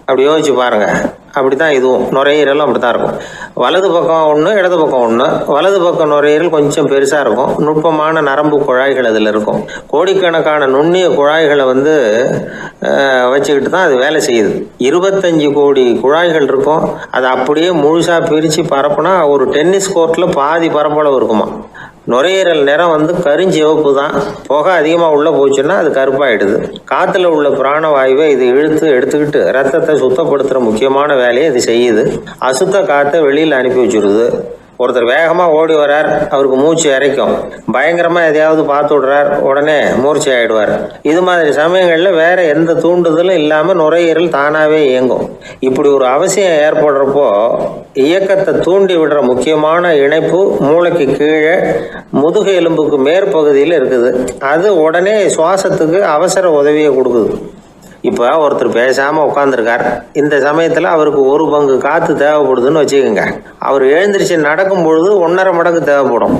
அப்படி யோசிச்சு பாருங்கள். அப்படி தான் இதுவும் நுரையீரலும் அப்படி தான் இருக்கும். வலது பக்கம் ஒன்று, இடது பக்கம் ஒன்று. வலது பக்கம் நுரையீரல் கொஞ்சம் பெருசாக இருக்கும், நுட்பமான நரம்பு குழாய்கள் அதில் இருக்கும். கோடிக்கணக்கான நுண்ணிய குழாய்களை வச்சுக்கிட்டு தான் அது வேலை செய்யுது. 25 கோடி குழாய்கள் இருக்கும். அதை அப்படியே முழுசாக பிரித்து பரப்புனா ஒரு டென்னிஸ் கோர்ட்டில் பாதி பரப்பளவு இருக்குமா. நுரையீரல் நிறம் கருஞ்சிவப்பு தான். புகை அதிகமாக உள்ளே போச்சுன்னா அது கருப்பாயிடுது. காற்றுல உள்ள பிராணவாயுவை இது இழுத்து எடுத்துக்கிட்டு ரத்தத்தை சுத்தப்படுத்துகிற முக்கியமான வேலையை இது செய்யுது. அசுத்த காற்றை வெளியில் அனுப்பி வச்சுருது. ஒருத்தர் வேகமாக ஓடி வரார், அவருக்கு மூச்சு இறைக்கும். பயங்கரமாக எதையாவது பார்த்து விடுறார், உடனே மூர்ச்சி ஆகிடுவார். இது மாதிரி சமயங்களில் வேற எந்த தூண்டுதலும் இல்லாமல் நுரையீரல் தானாகவே இயங்கும். இப்படி ஒரு அவசியம் ஏற்படுறப்போ இயக்கத்தை தூண்டி விடுற முக்கியமான இணைப்பு மூளைக்கு கீழே முதுகு எலும்புக்கு மேற்பகுதியில் இருக்குது. அது உடனே சுவாசத்துக்கு அவசர உதவியை கொடுக்குது. இப்போ ஒருத்தர் பேசாமல் உட்காந்துருக்கார். இந்த சமயத்தில் அவருக்கு 1 பங்கு காற்று தேவைப்படுதுன்னு வச்சுக்கோங்க. அவர் எழுந்திரிச்சு நடக்கும் பொழுது 1.5 மடங்கு தேவைப்படும்.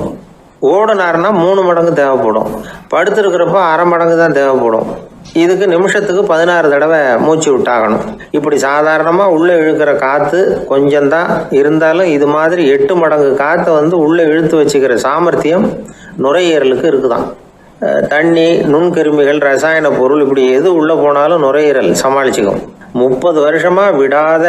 ஓடினார்னா 3 மடங்கு தேவைப்படும். படுத்திருக்கிறப்ப 1/2 மடங்கு தான் தேவைப்படும். இதுக்கு நிமிஷத்துக்கு 16 தடவை மூச்சு விட்டாகணும். இப்படி சாதாரணமாக உள்ளே இழுக்கிற காற்று கொஞ்சம்தான் இருந்தாலும் இது மாதிரி 8 மடங்கு காற்றை உள்ளே இழுத்து வச்சுக்கிற சாமர்த்தியம் நுரையீரலுக்கு இருக்குதான். தண்ணி, நுண்கிருமிகள், ரசாயன பொருள் இப்படி எது உள்ளே போனாலும் நுரையீரல் சமாளிச்சுக்கும். 30 வருஷமாக விடாத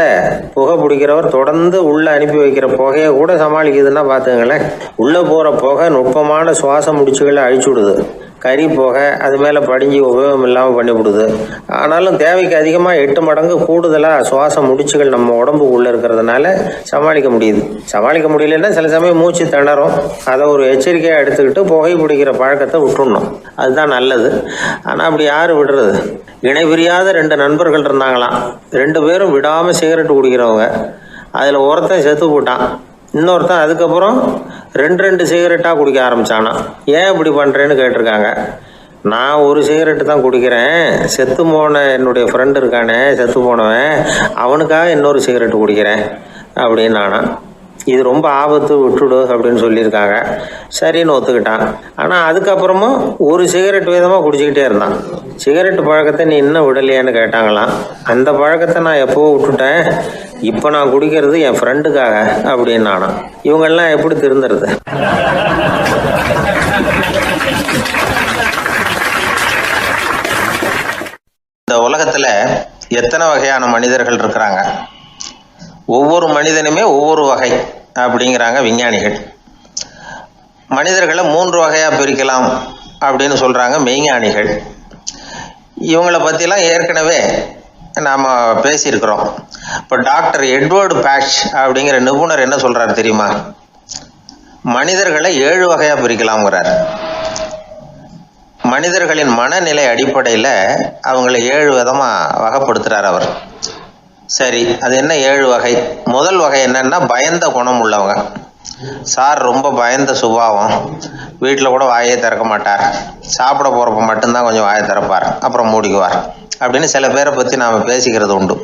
புகை பிடிக்கிறவர் தொடர்ந்து உள்ளே அனுப்பி வைக்கிற புகையை கூட சமாளிக்குதுன்னா பார்த்துங்களேன். உள்ளே போகிற புகை நுட்பமான சுவாச முடிச்சுகளை அழிச்சு விடுது. கறி புகை அது மேலே படிஞ்சு உபயோகம் இல்லாமல் பண்ணிவிடுது. ஆனாலும் தேவைக்கு அதிகமாக 8 மடங்கு கூடுதலாக சுவாச முடிச்சுகள் நம்ம உடம்புக்குள்ளே இருக்கிறதுனால சமாளிக்க முடியுது. சமாளிக்க முடியலன்னா சில சமயம் மூச்சு திணறும். அதை ஒரு எச்சரிக்கையாக எடுத்துக்கிட்டு புகை பிடிக்கிற பழக்கத்தை விட்டுடணும். அதுதான் நல்லது. ஆனால் அப்படி யார் விடுறது? இணை பிரியாத 2 நண்பர்கள் இருந்தாங்களாம். 2 பேரும் விடாமல் சிகரெட் குடிக்கிறவங்க. அதில் ஒருத்தன் செத்து போட்டான். இன்னொருத்தன் அதுக்கப்புறம் 2 சிகரெட்டாக குடிக்க ஆரம்பித்தானா. ஏன் இப்படி பண்ணுறேன்னு கேட்டிருக்காங்க. நான் ஒரு சிகரெட்டு தான் குடிக்கிறேன், செத்து போன என்னுடைய ஃப்ரெண்டு இருக்கானே, செத்து போனவன், அவனுக்காக இன்னொரு சிகரெட்டு குடிக்கிறேன் அப்படின்னு நானா. இது ரொம்ப ஆபத்து, விட்டுடு அப்படின்னு சொல்லியிருக்காங்க. சரின்னு ஒத்துக்கிட்டான். ஆனால் அதுக்கப்புறமும் ஒரு சிகரெட் விதமாக குடிச்சிக்கிட்டே இருந்தான். சிகரெட்டு பழக்கத்தை நீ இன்னும் விடலையான்னு கேட்டாங்களாம். அந்த பழக்கத்தை நான் எப்போவோ விட்டுட்டேன், இப்போ நான் குடிக்கிறது என் ஃப்ரெண்டுக்காக அப்படின்னு நானா. இவங்கெல்லாம் எப்படி திருந்துறது? இந்த உலகத்தில் எத்தனை வகையான மனிதர்கள் இருக்கிறாங்க? ஒவ்வொரு மனிதனுமே ஒவ்வொரு வகை அப்படிங்கிறாங்க விஞ்ஞானிகள். மனிதர்களை 3 வகையாக பிரிக்கலாம் அப்படின்னு சொல்கிறாங்க மெய்ஞானிகள். இவங்களை பற்றிலாம் ஏற்கனவே நாம் பேசியிருக்கிறோம். இப்போ டாக்டர் எட்வர்டு பேட்ச் அப்படிங்கிற நிபுணர் என்ன சொல்கிறார் தெரியுமா? மனிதர்களை 7 வகையாக பிரிக்கலாம்ங்கிறார். மனிதர்களின் மனநிலை அடிப்படையில் அவங்கள 7 விதமாக வகைப்படுத்துகிறார் அவர். சரி, அது என்ன 7 வகை? முதல் வகை என்னன்னா பயந்த குணம் உள்ளவங்க. சார் ரொம்ப பயந்த சுபாவம், வீட்டில் கூட வாயே திறக்க மாட்டார், சாப்பிட போகிறப்ப மட்டும்தான் கொஞ்சம் வாயை திறப்பார், அப்புறம் மூடிக்குவார் அப்படின்னு சில பேரை பற்றி நாம் பேசிக்கிறது உண்டு.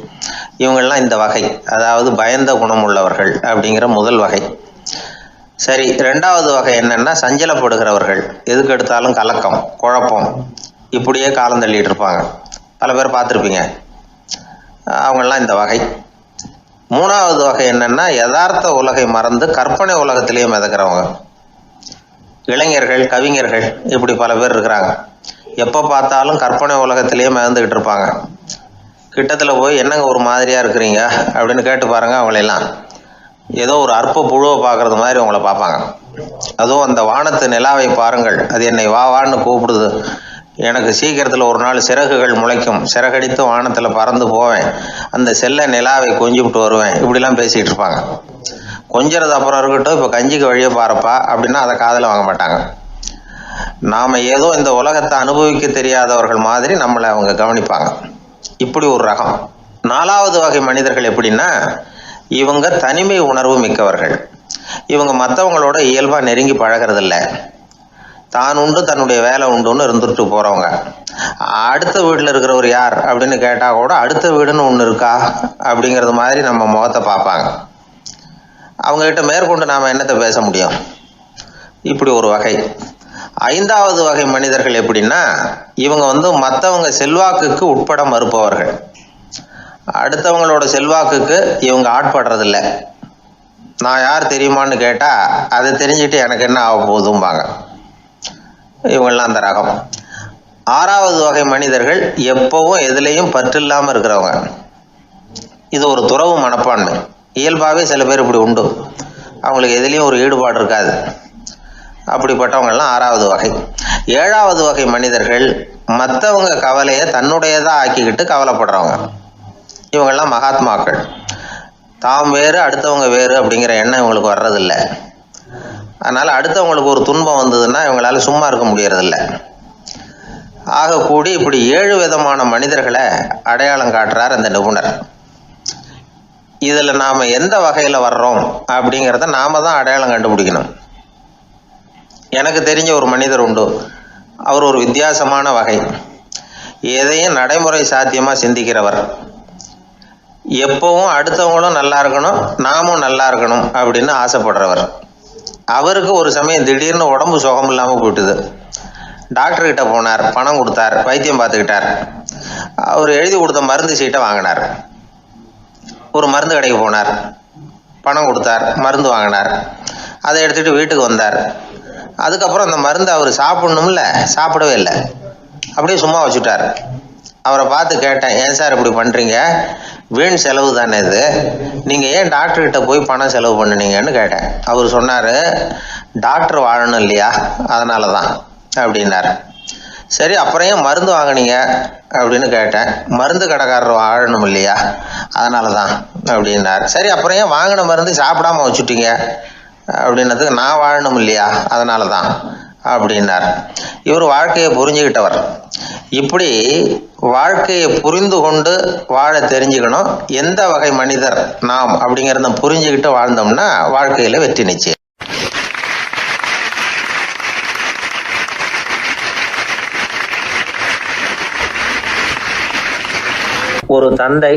இவங்கெல்லாம் இந்த வகை, அதாவது பயந்த குணம் உள்ளவர்கள் அப்படிங்கிற முதல் வகை. சரி, 2வது வகை என்னன்னா சஞ்சலப்படுகிறவர்கள், எதுக்கு எடுத்தாலும் கலக்கம், குழப்பம், இப்படியே காலம் தள்ளிட்டு இருப்பாங்க. பல பேர் பார்த்துருப்பீங்க. அவங்கெல்லாம் இந்த வகை. 3வது வகை என்னன்னா யதார்த்த உலகை மறந்து கற்பனை உலகத்திலேயே மிதக்கிறவங்க. இளைஞர்கள், கவிஞர்கள், இப்படி பல பேர் இருக்கிறாங்க. எப்போ பார்த்தாலும் கற்பனை உலகத்திலேயே மிதந்துக்கிட்டு இருப்பாங்க. கிட்டத்தில் போய் என்னங்க ஒரு மாதிரியாக இருக்கிறீங்க அப்படின்னு கேட்டு பாருங்க, அவங்களெல்லாம் ஏதோ ஒரு அற்ப புழுவை பார்க்குறது மாதிரி அவங்கள பார்ப்பாங்க. அதுவும் அந்த வானத்து நிலாவை பாருங்கள், அது என்னை வா வான்னு கூப்பிடுது, எனக்கு சீக்கிரத்தில் ஒரு நாள் சிறகுகள் முளைக்கும், சிறகடித்து வானத்தில் பறந்து போவேன், அந்த செல்ல நிலாவை கொஞ்சிவிட்டு வருவேன், இப்படிலாம் பேசிகிட்டு இருப்பாங்க. கொஞ்சிறது அப்புறம் இருக்கட்டும், இப்போ கஞ்சிக்கு வழியே பாருப்பா அப்படின்னா அதை காதில் வாங்க மாட்டாங்க. நாம் ஏதோ இந்த உலகத்தை அனுபவிக்க தெரியாதவர்கள் மாதிரி நம்மளை அவங்க கவனிப்பாங்க. இப்படி ஒரு ரகம். 4வது வகை மனிதர்கள் எப்படின்னா, இவங்க தனிமை உணர்வு மிக்கவர்கள். இவங்க மற்றவங்களோட இயல்பாக நெருங்கி பழகிறதில்ல, தான் உண்டு தன்னுடைய வேலை உண்டுன்னு இருந்துட்டு போகிறவங்க. அடுத்த வீட்டில் இருக்கிறவர் யார் அப்படின்னு கேட்டால் கூட அடுத்த வீடுன்னு ஒன்று இருக்கா அப்படிங்கிறது மாதிரி நம்ம முகத்தை பார்ப்பாங்க. அவங்ககிட்ட மேற்கொண்டு நாம் என்னத்தை பேச முடியும்? இப்படி ஒரு வகை. 5வது வகை மனிதர்கள் எப்படின்னா, இவங்க மற்றவங்க செல்வாக்குக்கு உட்பட மறுப்பவர்கள். அடுத்தவங்களோட செல்வாக்குக்கு இவங்க ஆட்படுறதில்லை. நான் யார் தெரியுமான்னு கேட்டால் அதை தெரிஞ்சுட்டு எனக்கு என்ன ஆக போகுதும்பாங்க. இவங்கெல்லாம் அந்த ரகம். 6வது வகை மனிதர்கள் எப்பவும் எதுலேயும் பற்று இல்லாமல் இருக்கிறவங்க. இது ஒரு துறவு மனப்பான்மை. இயல்பாகவே சில பேர் இப்படி உண்டு, அவங்களுக்கு எதுலேயும் ஒரு ஈடுபாடு இருக்காது. அப்படிப்பட்டவங்கெல்லாம் 6வது வகை. 7வது வகை மனிதர்கள் மற்றவங்க கவலையை தன்னுடையதாக ஆக்கிக்கிட்டு கவலைப்படுறவங்க. இவங்கெல்லாம் மகாத்மாக்கள். தாம் வேறு அடுத்தவங்க வேறு அப்படிங்கிற எண்ணம் இவங்களுக்கு வர்றதில்லை. அதனால் அடுத்தவங்களுக்கு ஒரு துன்பம் வந்ததுன்னா இவங்களால சும்மா இருக்க முடியறதில்ல. ஆக கூடி இப்படி 7 விதமான மனிதர்களை அடையாளம் காட்டுறார் அந்த நிபுணர். இதில் நாம் எந்த வகையில் வர்றோம் அப்படிங்கிறத நாம் தான் அடையாளம் கண்டுபிடிக்கணும். எனக்கு தெரிஞ்ச ஒரு மனிதர் உண்டு. அவர் ஒரு வித்தியாசமான வகை. எதையும் நடைமுறை சாத்தியமாக சிந்திக்கிறவர். எப்பவும் அடுத்தவங்களும் நல்லா இருக்கணும், நாமும் நல்லா இருக்கணும் அப்படின்னு ஆசைப்படுறவர். அவருக்கு ஒரு சமயம் திடீர்னு உடம்பு சுகம் இல்லாமல் போயிட்டுது. டாக்டர்கிட்ட போனார், பணம் கொடுத்தார், வைத்தியம் பார்த்துக்கிட்டார். அவர் எழுதி கொடுத்த மருந்து சீட்டை வாங்கினார். ஒரு மருந்து கடைக்கு போனார், பணம் கொடுத்தார், மருந்து வாங்கினார். அதை எடுத்துகிட்டு வீட்டுக்கு வந்தார். அதுக்கப்புறம் அந்த மருந்து அவர் சாப்பிட்ணும்ல, சாப்பிடவே இல்லை, அப்படியே சும்மா வச்சுட்டார். அவரை பார்த்து கேட்டேன், ஏன் சார் இப்படி பண்ணுறீங்க, வீண் செலவு தானே இது, நீங்கள் ஏன் டாக்டர்கிட்ட போய் பணம் செலவு பண்ணினீங்கன்னு கேட்டேன். அவர் சொன்னார், டாக்டர் வாழணும் இல்லையா, அதனால தான் அப்படின்னார். சரி, அப்புறம் ஏன் மருந்து வாங்கினீங்க அப்படின்னு கேட்டேன். மருந்து கடைக்காரர் வாழணும் இல்லையா, அதனால தான் அப்படின்னார். சரி, அப்புறம் ஏன் வாங்கின மருந்து சாப்பிடாம வச்சுட்டீங்க அப்படின்னதுக்கு, நான் வாழணும் இல்லையா அதனால தான் அப்படின்னார். இவர் வாழ்க்கையை புரிஞ்சுக்கிட்டவர். இப்படி வாழ்க்கையை புரிந்து கொண்டு வாழ தெரிஞ்சுக்கணும். எந்த வகை மனிதர் நாம் அப்படிங்கிறத புரிஞ்சுக்கிட்டு வாழ்ந்தோம்னா வாழ்க்கையில் வெற்றி நிச்சயம். ஒரு தந்தை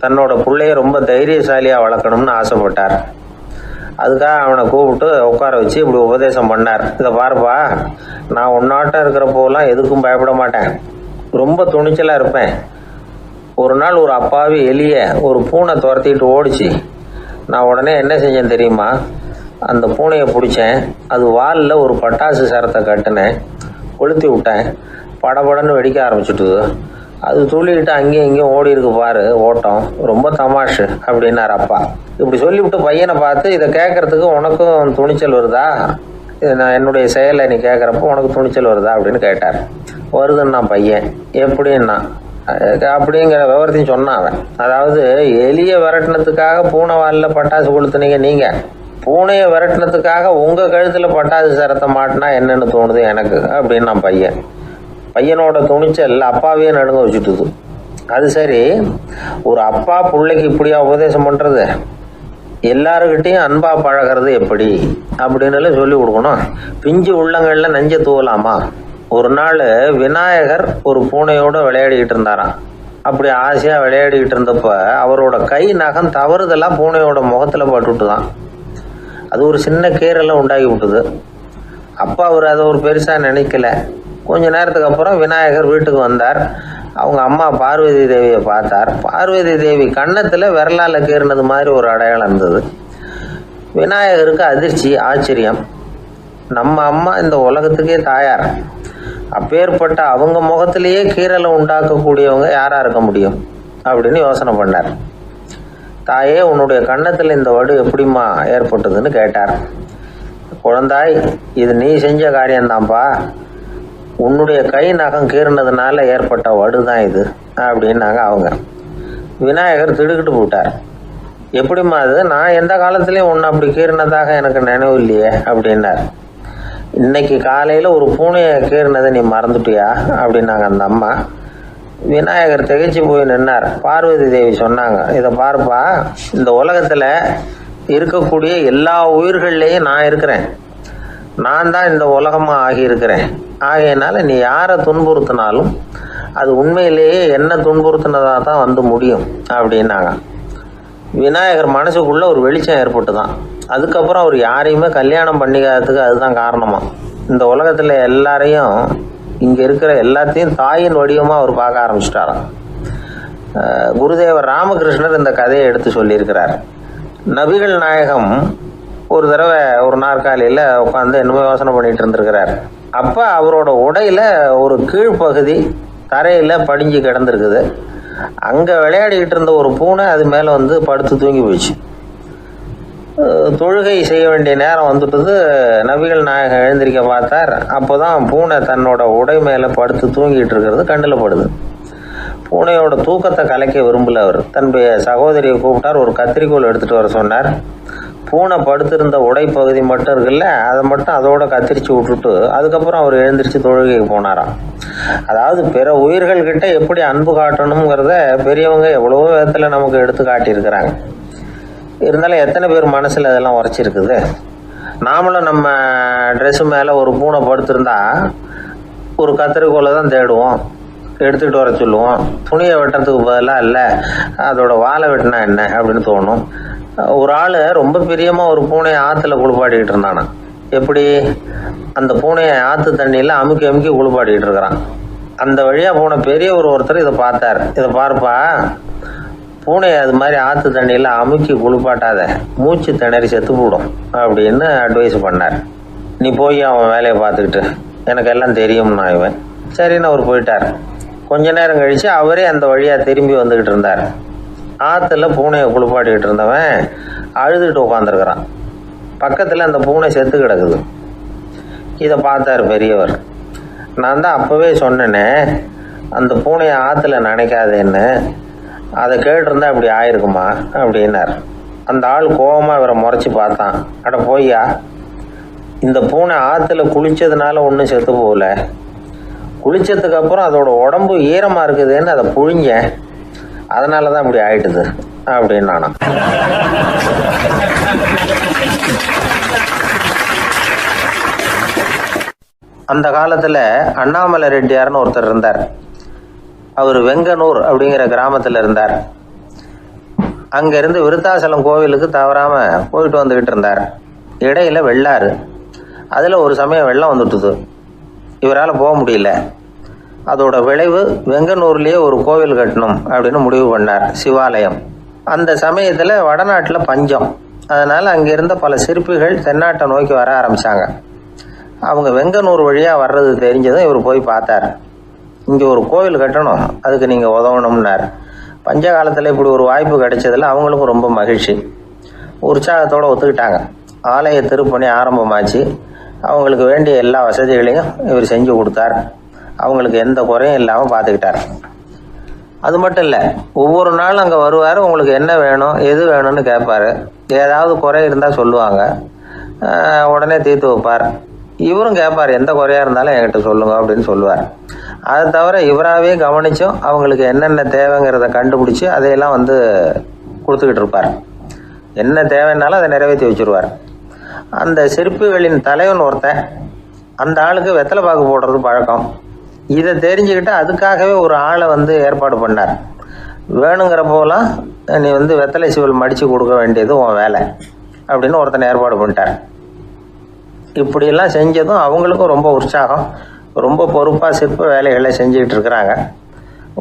தன்னோட பிள்ளைய ரொம்ப தைரியசாலியாக வளர்க்கணும்னு ஆசைப்பட்டார். அதுக்காக அவனை கூப்பிட்டு உட்கார வச்சு இப்படி உபதேசம் பண்ணார். இதை பாருப்பா, நான் உன்னாட்டம் இருக்கிறப்போலாம் எதுக்கும் பயப்பட மாட்டேன், ரொம்ப துணிச்சலாக இருப்பேன். ஒரு நாள் ஒரு அப்பாவி எலிய ஒரு பூனை துரத்திட்டு ஓடிச்சு. நான் உடனே என்ன செஞ்சேன் தெரியுமா? அந்த பூனையை பிடிச்சேன், அது வாலில் ஒரு பட்டாசு சரத்தை கட்டினேன், கொளுத்தி விட்டேன், படபடன்னு வெடிக்க ஆரம்பிச்சுட்டுது. அது துள்ளிக்கிட்டு அங்கேயும் இங்கேயும் ஓடி இருக்கு பாரு ஓட்டம், ரொம்ப தமாஷு அப்படின்னார் அப்பா. இப்படி சொல்லிவிட்டு பையனை பார்த்து, இதை கேட்கறதுக்கு உனக்கும் துணிச்சல் வருதா? நான் என்னுடைய செயலை நீ கேட்குறப்போ உனக்கு துணிச்சல் வருதா அப்படின்னு கேட்டார். வருதுன்னா பையன். எப்படின்னா அப்படிங்கிற விவரத்தையும் சொன்னான் அவன். அதாவது எலியை விரட்டினத்துக்காக பூனை வாலில் பட்டாசு கொளுத்துனீங்க நீங்கள், பூனையை விரட்டினத்துக்காக உங்கள் கழுத்தில் பட்டாசு சரத்தை மாட்டினா என்னென்னு தோணுது எனக்கு அப்படின்னா பையன். பையனோட துணிச்சல் அப்பாவையே நடுங்க வச்சுட்டுது. அது சரி, ஒரு அப்பா பிள்ளைக்கு இப்படியா உபதேசம் பண்ணுறது? எல்லாருக்கிட்டையும் அன்பாக பழகிறது எப்படி அப்படின்னு சொல்லி கொடுக்கணும். பிஞ்சு உள்ளங்களில் நஞ்சை தூவலாமா? ஒரு நாள் விநாயகர் ஒரு பூனையோடு விளையாடிக்கிட்டு இருந்தாராம். அப்படி ஆசையாக விளையாடிக்கிட்டு இருந்தப்ப அவரோட கை நகம் தவறுதெல்லாம் பூனையோட முகத்தில் பட்டுட்டு தான் அது ஒரு சின்ன கீறலை உண்டாக்கி விட்டுது. அப்பா அவர் அதை ஒரு பெருசாக நினைக்கல. கொஞ்ச நேரத்துக்கு அப்புறம் விநாயகர் வீட்டுக்கு வந்தார். அவங்க அம்மா பார்வதி தேவியை பார்த்தார். பார்வதி தேவி கன்னத்தில் விரலால் கீறினது மாதிரி ஒரு அடையாளம் இருந்தது. விநாயகருக்கு அதிர்ச்சி, ஆச்சரியம். நம்ம அம்மா இந்த உலகத்துக்கே தாயார், அப்பேற்பட்ட அவங்க முகத்திலேயே கீறலை உண்டாக்கக்கூடியவங்க யாராக இருக்க முடியும் அப்படின்னு யோசனை பண்ணார். தாயே, உன்னுடைய கன்னத்தில் இந்த வடு எப்படிம்மா ஏற்பட்டதுன்னு கேட்டார். குழந்தாய், இது நீ செஞ்ச காரியம்தான்ப்பா, உன்னுடைய கை நகம் கீறினதுனால ஏற்பட்ட வடு தான் இது அப்படின்னாங்க அவங்க. விநாயகர் திடுக்கிட்டு போட்டார். எப்படிம்மா அது? நான் எந்த காலத்துலேயும் ஒன்று அப்படி கீறினதாக எனக்கு நினைவு இல்லையே அப்படின்னார். இன்னைக்கு காலையில் ஒரு பூனையை கீறினதை நீ மறந்துட்டியா அப்படின்னாங்க அந்த அம்மா. விநாயகர் திகைச்சு போய் நின்னார். பார்வதி தேவி சொன்னாங்க, இதை பாருப்பா, இந்த உலகத்தில் இருக்கக்கூடிய எல்லா உயிர்கள்லேயும் நான் இருக்கிறேன், நான் தான் இந்த உலகமாக ஆகியிருக்கிறேன். ஆகையினால நீ யாரை துன்புறுத்தினாலும் அது உண்மையிலேயே என்ன துன்புறுத்தினதாக தான் வந்து முடியும் அப்படின்னாங்க. விநாயகர் மனசுக்குள்ளே ஒரு வெளிச்சம் ஏற்பட்டு தான். அதுக்கப்புறம் அவர் யாரையுமே கல்யாணம் பண்ணிக்காததுக்கு அதுதான் காரணமா. இந்த உலகத்தில் எல்லாரையும், இங்கே இருக்கிற எல்லாத்தையும் தாயின் வடிவமாக அவர் பார்க்க ஆரம்பிச்சிட்டாராம். குருதேவர் ராமகிருஷ்ணர் இந்த கதையை எடுத்து சொல்லியிருக்கிறார். நபிகள் நாயகம் ஒரு தடவை ஒரு நாற்காலியில் உட்காந்து என்னமோ யோசனை பண்ணிட்டு இருந்திருக்கிறார். அப்போ அவரோட உடையில ஒரு கீழ்ப்பகுதி தரையில் படிஞ்சு கிடந்திருக்குது. அங்கே விளையாடிக்கிட்டு இருந்த ஒரு பூனை அது மேலே வந்து படுத்து தூங்கி போயிடுச்சு. தொழுகை செய்ய வேண்டிய நேரம் வந்துட்டது. நபிகள் நாயகம் எழுந்திருக்க பார்த்தார். அப்போ தான் பூனை தன்னோட உடை மேலே படுத்து தூங்கிட்டு இருக்கிறது கண்ணில் படுது. பூனையோட தூக்கத்தை கலைக்க விரும்பல அவர். தன்னுடைய சகோதரியை கூப்பிட்டார். ஒரு கத்திரிக்கோள் எடுத்துகிட்டு வர சொன்னார். பூனை படுத்திருந்த உடை பகுதி மட்டும் இருக்குல்ல, அதை மட்டும் அதோட கத்திரிச்சு விட்டுட்டு அதுக்கப்புறம் அவர் எழுந்திரிச்சு தொழுகைக்கு போனாராம். அதாவது பிற உயிர்கள்கிட்ட எப்படி அன்பு காட்டணுங்கிறத பெரியவங்க எவ்வளவோ விதத்தில் நமக்கு எடுத்து காட்டியிருக்கிறாங்க. இருந்தாலும் எத்தனை பேர் மனசில் அதெல்லாம் உரைச்சிருக்குது? நாமளும் நம்ம ட்ரெஸ்ஸு மேலே ஒரு பூனை படுத்திருந்தா ஒரு கத்திரிக்கோலை தான் தேடுவோம், எடுத்துக்கிட்டு வர சொல்லுவோம். துணியை வெட்டுறதுக்கு பதிலாக இல்லை அதோட வாழை வெட்டினா என்ன அப்படின்னு தோணும். ஒரு ஆள் ரொம்ப பிரியமாக ஒரு பூனையை ஆற்றுல குளிப்பாட்டிக்கிட்டு இருந்தானா. எப்படி? அந்த பூனையை ஆற்று தண்ணியில் அமுக்கி அமுக்கி குளிப்பாட்டிக்கிட்டு இருக்கிறான். அந்த வழியாக போன பெரிய ஒருத்தர் இதை பார்த்தார். இதை பார்ப்பா, பூனையை அது மாதிரி ஆற்று தண்ணியில் அமுக்கி குளிப்பாட்டாத, மூச்சு திணறி செத்து போடும் அப்படின்னு அட்வைஸ் பண்ணார். நீ போய் அவன் வேலையை பார்த்துக்கிட்டு, எனக்கு எல்லாம் தெரியும்னா இவன். சரின்னு அவர் போயிட்டார். கொஞ்ச நேரம் கழித்து அவரே அந்த வழியாக திரும்பி வந்துக்கிட்டு இருந்தார். ஆற்றுல பூனையை குளிப்பாட்டிக்கிட்டு இருந்தவன் அழுதுகிட்டு உட்காந்துருக்கிறான். பக்கத்தில் அந்த பூனை செத்து கிடக்குது. இதை பார்த்தார் பெரியவர். நான் தான் அப்போவே சொன்னேனே அந்த பூனையை ஆற்றுல நினைக்காதேன்னு, அதை கேட்டிருந்தா இப்படி ஆயிருக்குமா அப்படின்னார். அந்த ஆள் கோபமாக இவரை முறைச்சி பார்த்தான். அட போய்யா, இந்த பூனை ஆற்றுல குளித்ததுனால ஒன்றும் செத்து போகல, குளித்ததுக்கு அப்புறம் அதோட உடம்பு ஈரமாக இருக்குதுன்னு அதை புழிஞ்சேன், அதனால தான் இப்படி ஆயிட்டுது அப்படின்னு நானா. அந்த காலத்தில் அண்ணாமலை ரெட்டியார்னு ஒருத்தர் இருந்தார். அவர் வெங்கனூர் அப்படிங்கிற கிராமத்தில் இருந்தார். அங்கேருந்து விருத்தாசலம் கோவிலுக்கு தவறாமல் போயிட்டு வந்துக்கிட்டு இருந்தார். இடையில வெள்ளாறு, அதில் ஒரு சமயம் வெள்ளம் வந்துட்டுது. இவரால் போக முடியல. அதோட விளைவு வெங்கனூர்லேயே ஒரு கோவில் கட்டணும் அப்படின்னு முடிவு பண்ணார், சிவாலயம். அந்த சமயத்தில் வடநாட்டில் பஞ்சம். அதனால் அங்கே இருந்த பல சிற்பிகள் தென்னாட்டை நோக்கி வர ஆரம்பித்தாங்க. அவங்க வெங்கனூர் வழியாக வர்றது தெரிஞ்சதும் இவர் போய் பார்த்தார். இங்கே ஒரு கோவில் கட்டணும், அதுக்கு நீங்கள் உதவணும்னார். பஞ்ச காலத்தில் இப்படி ஒரு வாய்ப்பு கிடைச்சதில் அவங்களுக்கும் ரொம்ப மகிழ்ச்சி. உற்சாகத்தோடு ஒத்துக்கிட்டாங்க. ஆலய திருப்பணி ஆரம்பமாச்சு. அவங்களுக்கு வேண்டிய எல்லா வசதிகளையும் இவர் செஞ்சு கொடுத்தார். அவங்களுக்கு எந்த குறையும் இல்லாமல் பார்த்துக்கிட்டார். அது மட்டும் இல்லை, ஒவ்வொரு நாளும் அங்கே வருவார். உங்களுக்கு என்ன வேணும், எது வேணும்னு கேட்பார். ஏதாவது குறை இருந்தால் சொல்லுவாங்க, உடனே தீர்த்து வைப்பார். இவரும் கேட்பார், எந்த குறையாக இருந்தாலும் என்கிட்ட சொல்லுங்க அப்படின்னு சொல்லுவார். அதை தவிர இவராகவே கவனித்தும் அவங்களுக்கு என்னென்ன தேவைங்கிறத கண்டுபிடிச்சி அதையெல்லாம் வந்து கொடுத்துக்கிட்டு இருப்பார். என்ன தேவைன்னாலும் அதை நிறைவேற்றி வச்சுருவார். அந்த சிற்பிகளின் தலைவன் ஒருத்தன், அந்த ஆளுக்கு வெத்தலை பாக்கு போடுறது பழக்கம். இதை தெரிஞ்சுக்கிட்டு அதுக்காகவே ஒரு ஆளை வந்து ஏற்பாடு பண்ணார். வேணுங்கிறப்போலாம் நீ வந்து வெத்தலை சிவல் மடித்து கொடுக்க வேண்டியது உன் வேலை அப்படின்னு ஒருத்தனை ஏற்பாடு பண்ணிட்டார். இப்படியெல்லாம் செஞ்சதும் அவங்களுக்கும் ரொம்ப உற்சாகம். ரொம்ப பொறுப்பாக சிற்ப வேலைகளை செஞ்சுக்கிட்டு இருக்கிறாங்க.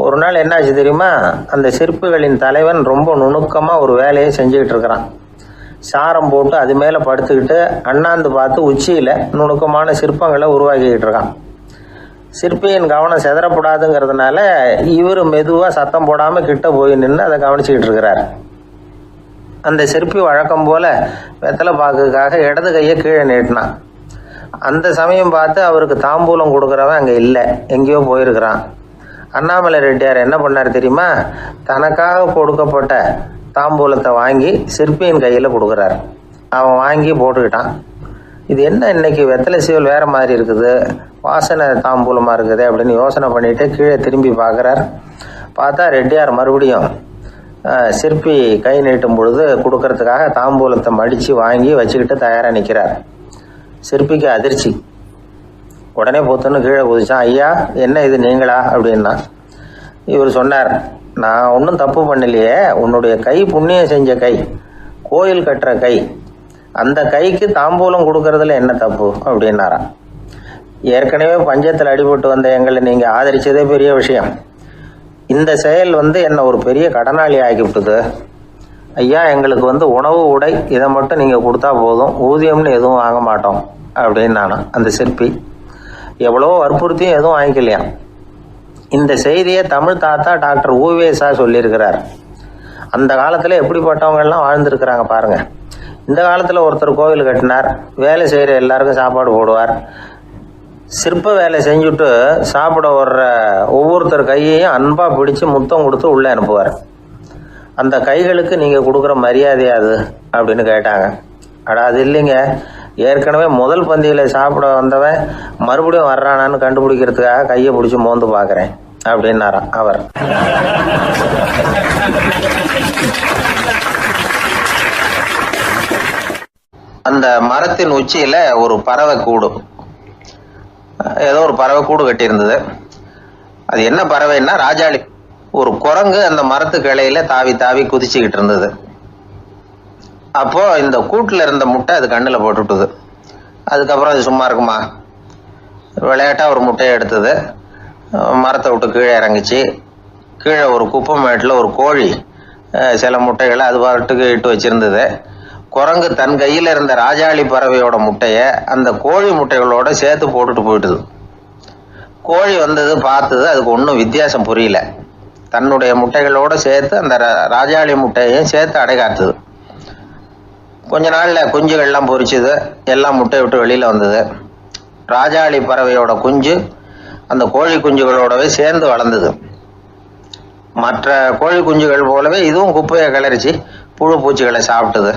ஒரு நாள் என்னாச்சு தெரியுமா? அந்த சிற்பிகளின் தலைவன் ரொம்ப நுணுக்கமாக ஒரு வேலையை செஞ்சுக்கிட்டு இருக்கிறான். சாரம் போட்டு அது மேலே படுத்துக்கிட்டு அண்ணாந்து பார்த்து உச்சியில் நுணுக்கமான சிற்பங்களை உருவாக்கிக்கிட்டு இருக்கான். சிற்பியின் கவனம் செதறப்படாதுங்கிறதுனால இவர் மெதுவாக சத்தம் போடாமல் கிட்ட போய் நின்று அதை கவனிச்சுக்கிட்டு இருக்கிறார். அந்த சிற்பி வழக்கம் போல் வெத்தலை பாக்குக்காக இடது கையை கீழே நீட்டினான். அந்த சமயம் பார்த்து அவருக்கு தாம்பூலம் கொடுக்குறவன் அங்கே இல்லை, எங்கேயோ போயிருக்கிறான். அண்ணாமலை ரெட்டியார் என்ன பண்ணார் தெரியுமா? தனக்காக கொடுக்கப்பட்ட தாம்பூலத்தை வாங்கி சிற்பியின் கையில் கொடுக்குறார். அவன் வாங்கி போட்டுக்கிட்டான். இது என்ன இன்னைக்கு வெத்தலை சீவல் வேறு மாதிரி இருக்குது, வாசனை தாம்பூலமாக இருக்குது அப்படின்னு யோசனை பண்ணிவிட்டு கீழே திரும்பி பார்க்குறார். பார்த்தா ரெட்டியார் மறுபடியும் சிற்பி கை நீட்டும் பொழுது கொடுக்கறதுக்காக தாம்பூலத்தை மடித்து வாங்கி வச்சுக்கிட்டு தயாராக நிற்கிறார். சிற்பிக்கு அதிர்ச்சி. உடனே பொத்துன்னு கீழே குதிச்சான். ஐயா, என்ன இது நீங்களா அப்படின்னா. இவர் சொன்னார், நான் ஒன்றும் தப்பு பண்ணலையே, உன்னுடைய கை புண்ணியம் செஞ்ச கை, கோயில் கட்டுற கை, அந்த கைக்கு தாம்பூலம் கொடுக்கறதுல என்ன தப்பு அப்படின்னாராம். ஏற்கனவே பஞ்சத்தில் அடிபட்டு வந்த எங்களை நீங்கள் ஆதரித்ததே பெரிய விஷயம். இந்த செயல் வந்து என்னை ஒரு பெரிய கடனாளி ஆகிவிட்டுது. ஐயா, எங்களுக்கு வந்து உணவு உடை இதை மட்டும் நீங்கள் கொடுத்தா போதும், ஊதியம்னு எதுவும் வாங்க மாட்டோம் அப்படின்னு நானும். அந்த சிற்பி எவ்வளோ வற்புறுத்தியும் எதுவும் வாங்கிக்கலையாம். இந்த செய்தியை தமிழ் தாத்தா டாக்டர் ஊவேசா சொல்லியிருக்கிறார். அந்த காலத்தில் எப்படிப்பட்டவங்கெல்லாம் வாழ்ந்துருக்கிறாங்க பாருங்கள். இந்த காலத்தில் ஒருத்தர் கோவில் கட்டினார், வேலை செய்கிற எல்லாருக்கும் சாப்பாடு போடுவார். சிற்ப வேலை செஞ்சுட்டு சாப்பிட வர்ற ஒவ்வொருத்தர் கையையும் அன்பாக பிடிச்சி முத்தம் கொடுத்து உள்ளே அனுப்புவார். அந்த கைகளுக்கு நீங்கள் கொடுக்குற மரியாதையா அது அப்படின்னு கேட்டாங்க. அது இல்லைங்க, ஏற்கனவே முதல் பந்தியில் சாப்பிட வந்தவன் மறுபடியும் வர்றானான்னு கண்டுபிடிக்கிறதுக்காக கையை பிடிச்சி மோந்து பார்க்குறேன் அப்படின்னாராம் அவர். அந்த மரத்தின் உச்சியில் ஒரு பறவை கூடு, ஏதோ ஒரு பறவை கூடு கட்டியிருந்தது. அது என்ன பறவைன்னா ராஜாளி. ஒரு குரங்கு அந்த மரத்து கிளையில தாவி தாவி குதிச்சுக்கிட்டு இருந்தது. அப்போ இந்த கூட்டில் இருந்த முட்டை அது கண்ணில் போட்டுவிட்டுது. அதுக்கப்புறம் அது சும்மா இருக்குமா? விளையாட்டாக ஒரு முட்டையை எடுத்தது, மரத்தை விட்டு கீழே இறங்கிச்சு. கீழே ஒரு குப்பை மேட்டில் ஒரு கோழி சில முட்டைகளை அது பாட்டுக்கு இட்டு வச்சிருந்தது. குரங்கு தன் கையில் இருந்த ராஜாளி பறவையோட முட்டையை அந்த கோழி முட்டைகளோட சேர்த்து போட்டுட்டு போயிட்டுது. கோழி வந்தது, பார்த்தது, அதுக்கு ஒன்றும் வித்தியாசம் புரியல. தன்னுடைய முட்டைகளோடு சேர்த்து அந்த ராஜாளி முட்டையையும் சேர்த்து அடைகாத்துது. கொஞ்ச நாளில் குஞ்சுகள்லாம் பொரிச்சுது, எல்லாம் முட்டையை விட்டு வெளியில் வந்தது. ராஜாளி பறவையோட குஞ்சு அந்த கோழி குஞ்சுகளோடவே சேர்ந்து வளர்ந்தது. மற்ற கோழி குஞ்சுகள் போலவே இதுவும் குப்பையை கிளறிச்சு புழு பூச்சிகளை சாப்பிட்டுது.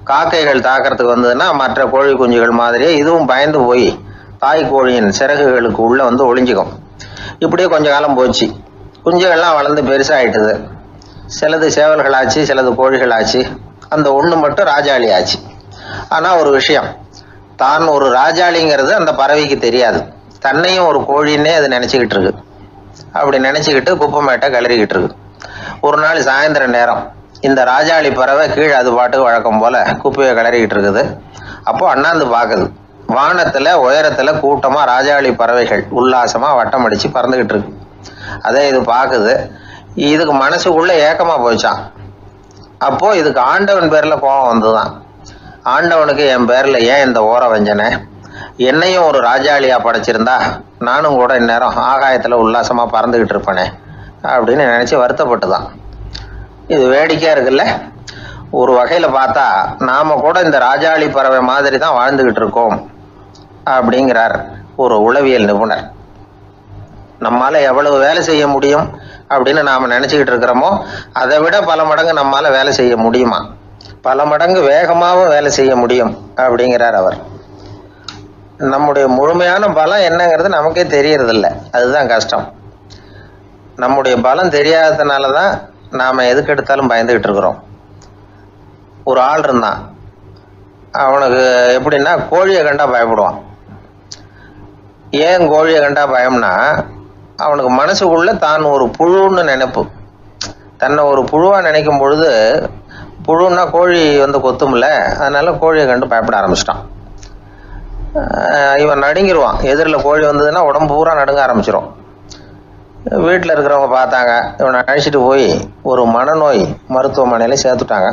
காக்கைகள் தாக்கிறதுக்கு வந்ததுன்னா மற்ற கோழி குஞ்சுகள் மாதிரியே இதுவும் பயந்து போய் தாய் கோழியின் சிறகுகளுக்கு உள்ளே வந்து ஒளிஞ்சிக்கும். இப்படியே கொஞ்ச காலம் போச்சு. குஞ்சுகள்லாம் வளர்ந்து பெருசாகிட்டுது. சிலது சேவல்களாச்சு, சிலது கோழிகளாச்சு. அந்த ஒன்று மட்டும் ராஜாளி ஆச்சு. ஆனால் ஒரு விஷயம், தான் ஒரு ராஜாளிங்கிறது அந்த பறவைக்கு தெரியாது. தன்னையும் ஒரு கோழின்னே அது நினச்சிக்கிட்டு இருக்கு. அப்படி நினச்சிக்கிட்டு குப்பைமேட்டை கிளறிக்கிட்டு இருக்கு. ஒரு நாள் சாயந்தர நேரம் இந்த ராஜாளி பறவை கீழே அது பாட்டுக்கு வழக்கம் போல் குப்பையை கிளறிக்கிட்டு இருக்குது. அப்போது அண்ணாந்து பார்க்குது. வானத்தில் உயரத்தில் கூட்டமாக ராஜாளி பறவைகள் உல்லாசமாக வட்டம் அடித்து பறந்துக்கிட்டு இருக்கு. அதே இது பார்க்குது. இதுக்கு மனசுக்குள்ளே ஏக்கமாக போச்சான். அப்போது இதுக்கு ஆண்டவன் பேரில் கோபம் வந்துதான். ஆண்டவனுக்கு என் பேரில் ஏன் இந்த ஓர வஞ்சனை? என்னையும் ஒரு ராஜாளியாக படைச்சிருந்தா நானும் கூட இந்நேரம் ஆகாயத்தில் உல்லாசமாக பறந்துக்கிட்டு இருப்பேனே அப்படின்னு நினச்சி வருத்தப்பட்டு தான். இது வேடிக்கையாக இருக்குல்ல. ஒரு வகையில் பார்த்தா நாம் கூட இந்த ராஜாளி பறவை மாதிரி தான் வாழ்ந்துக்கிட்டு இருக்கோம் அப்படிங்கிறார் ஒரு உளவியல் நிபுணர். நம்மால் எவ்வளவு வேலை செய்ய முடியும் அப்படின்னு நாம் நினச்சிக்கிட்டு இருக்கிறோமோ அதை விட பல மடங்கு நம்மால் வேலை செய்ய முடியுமா? பல மடங்கு வேகமாகவும் வேலை செய்ய முடியும் அப்படிங்கிறார் அவர். நம்முடைய முழுமையான பலம் என்னங்கிறது நமக்கே தெரியறதில்ல. அதுதான் கஷ்டம். நம்முடைய பலம் தெரியாததுனால தான் நாம் எதுக்கு எடுத்தாலும் பயந்துக்கிட்டு இருக்கிறோம். ஒரு ஆள் இருந்தான். அவனுக்கு எப்படின்னா கோழியை கண்டா பயப்படுவான். ஏன் கோழியை கண்டா பயம்னா அவனுக்கு மனசுக்குள்ள தான் ஒரு புழுன்னு நினைப்பு. தன்னை ஒரு புழுவாக நினைக்கும் பொழுது புழுன்னா கோழி வந்து கொத்தும்ல, அதனால கோழியை கண்டு பயப்பட ஆரம்பிச்சிட்டான். இவன் நடுங்கிடுவான். எதிரில் கோழி வந்ததுன்னா உடம்பு பூரா நடுங்க ஆரம்பிச்சிடும். வீட்டில் இருக்கிறவங்க பார்த்தாங்க. இவனை அழைச்சிட்டு போய் ஒரு மனநோய் மருத்துவமனையில் சேர்த்துட்டாங்க.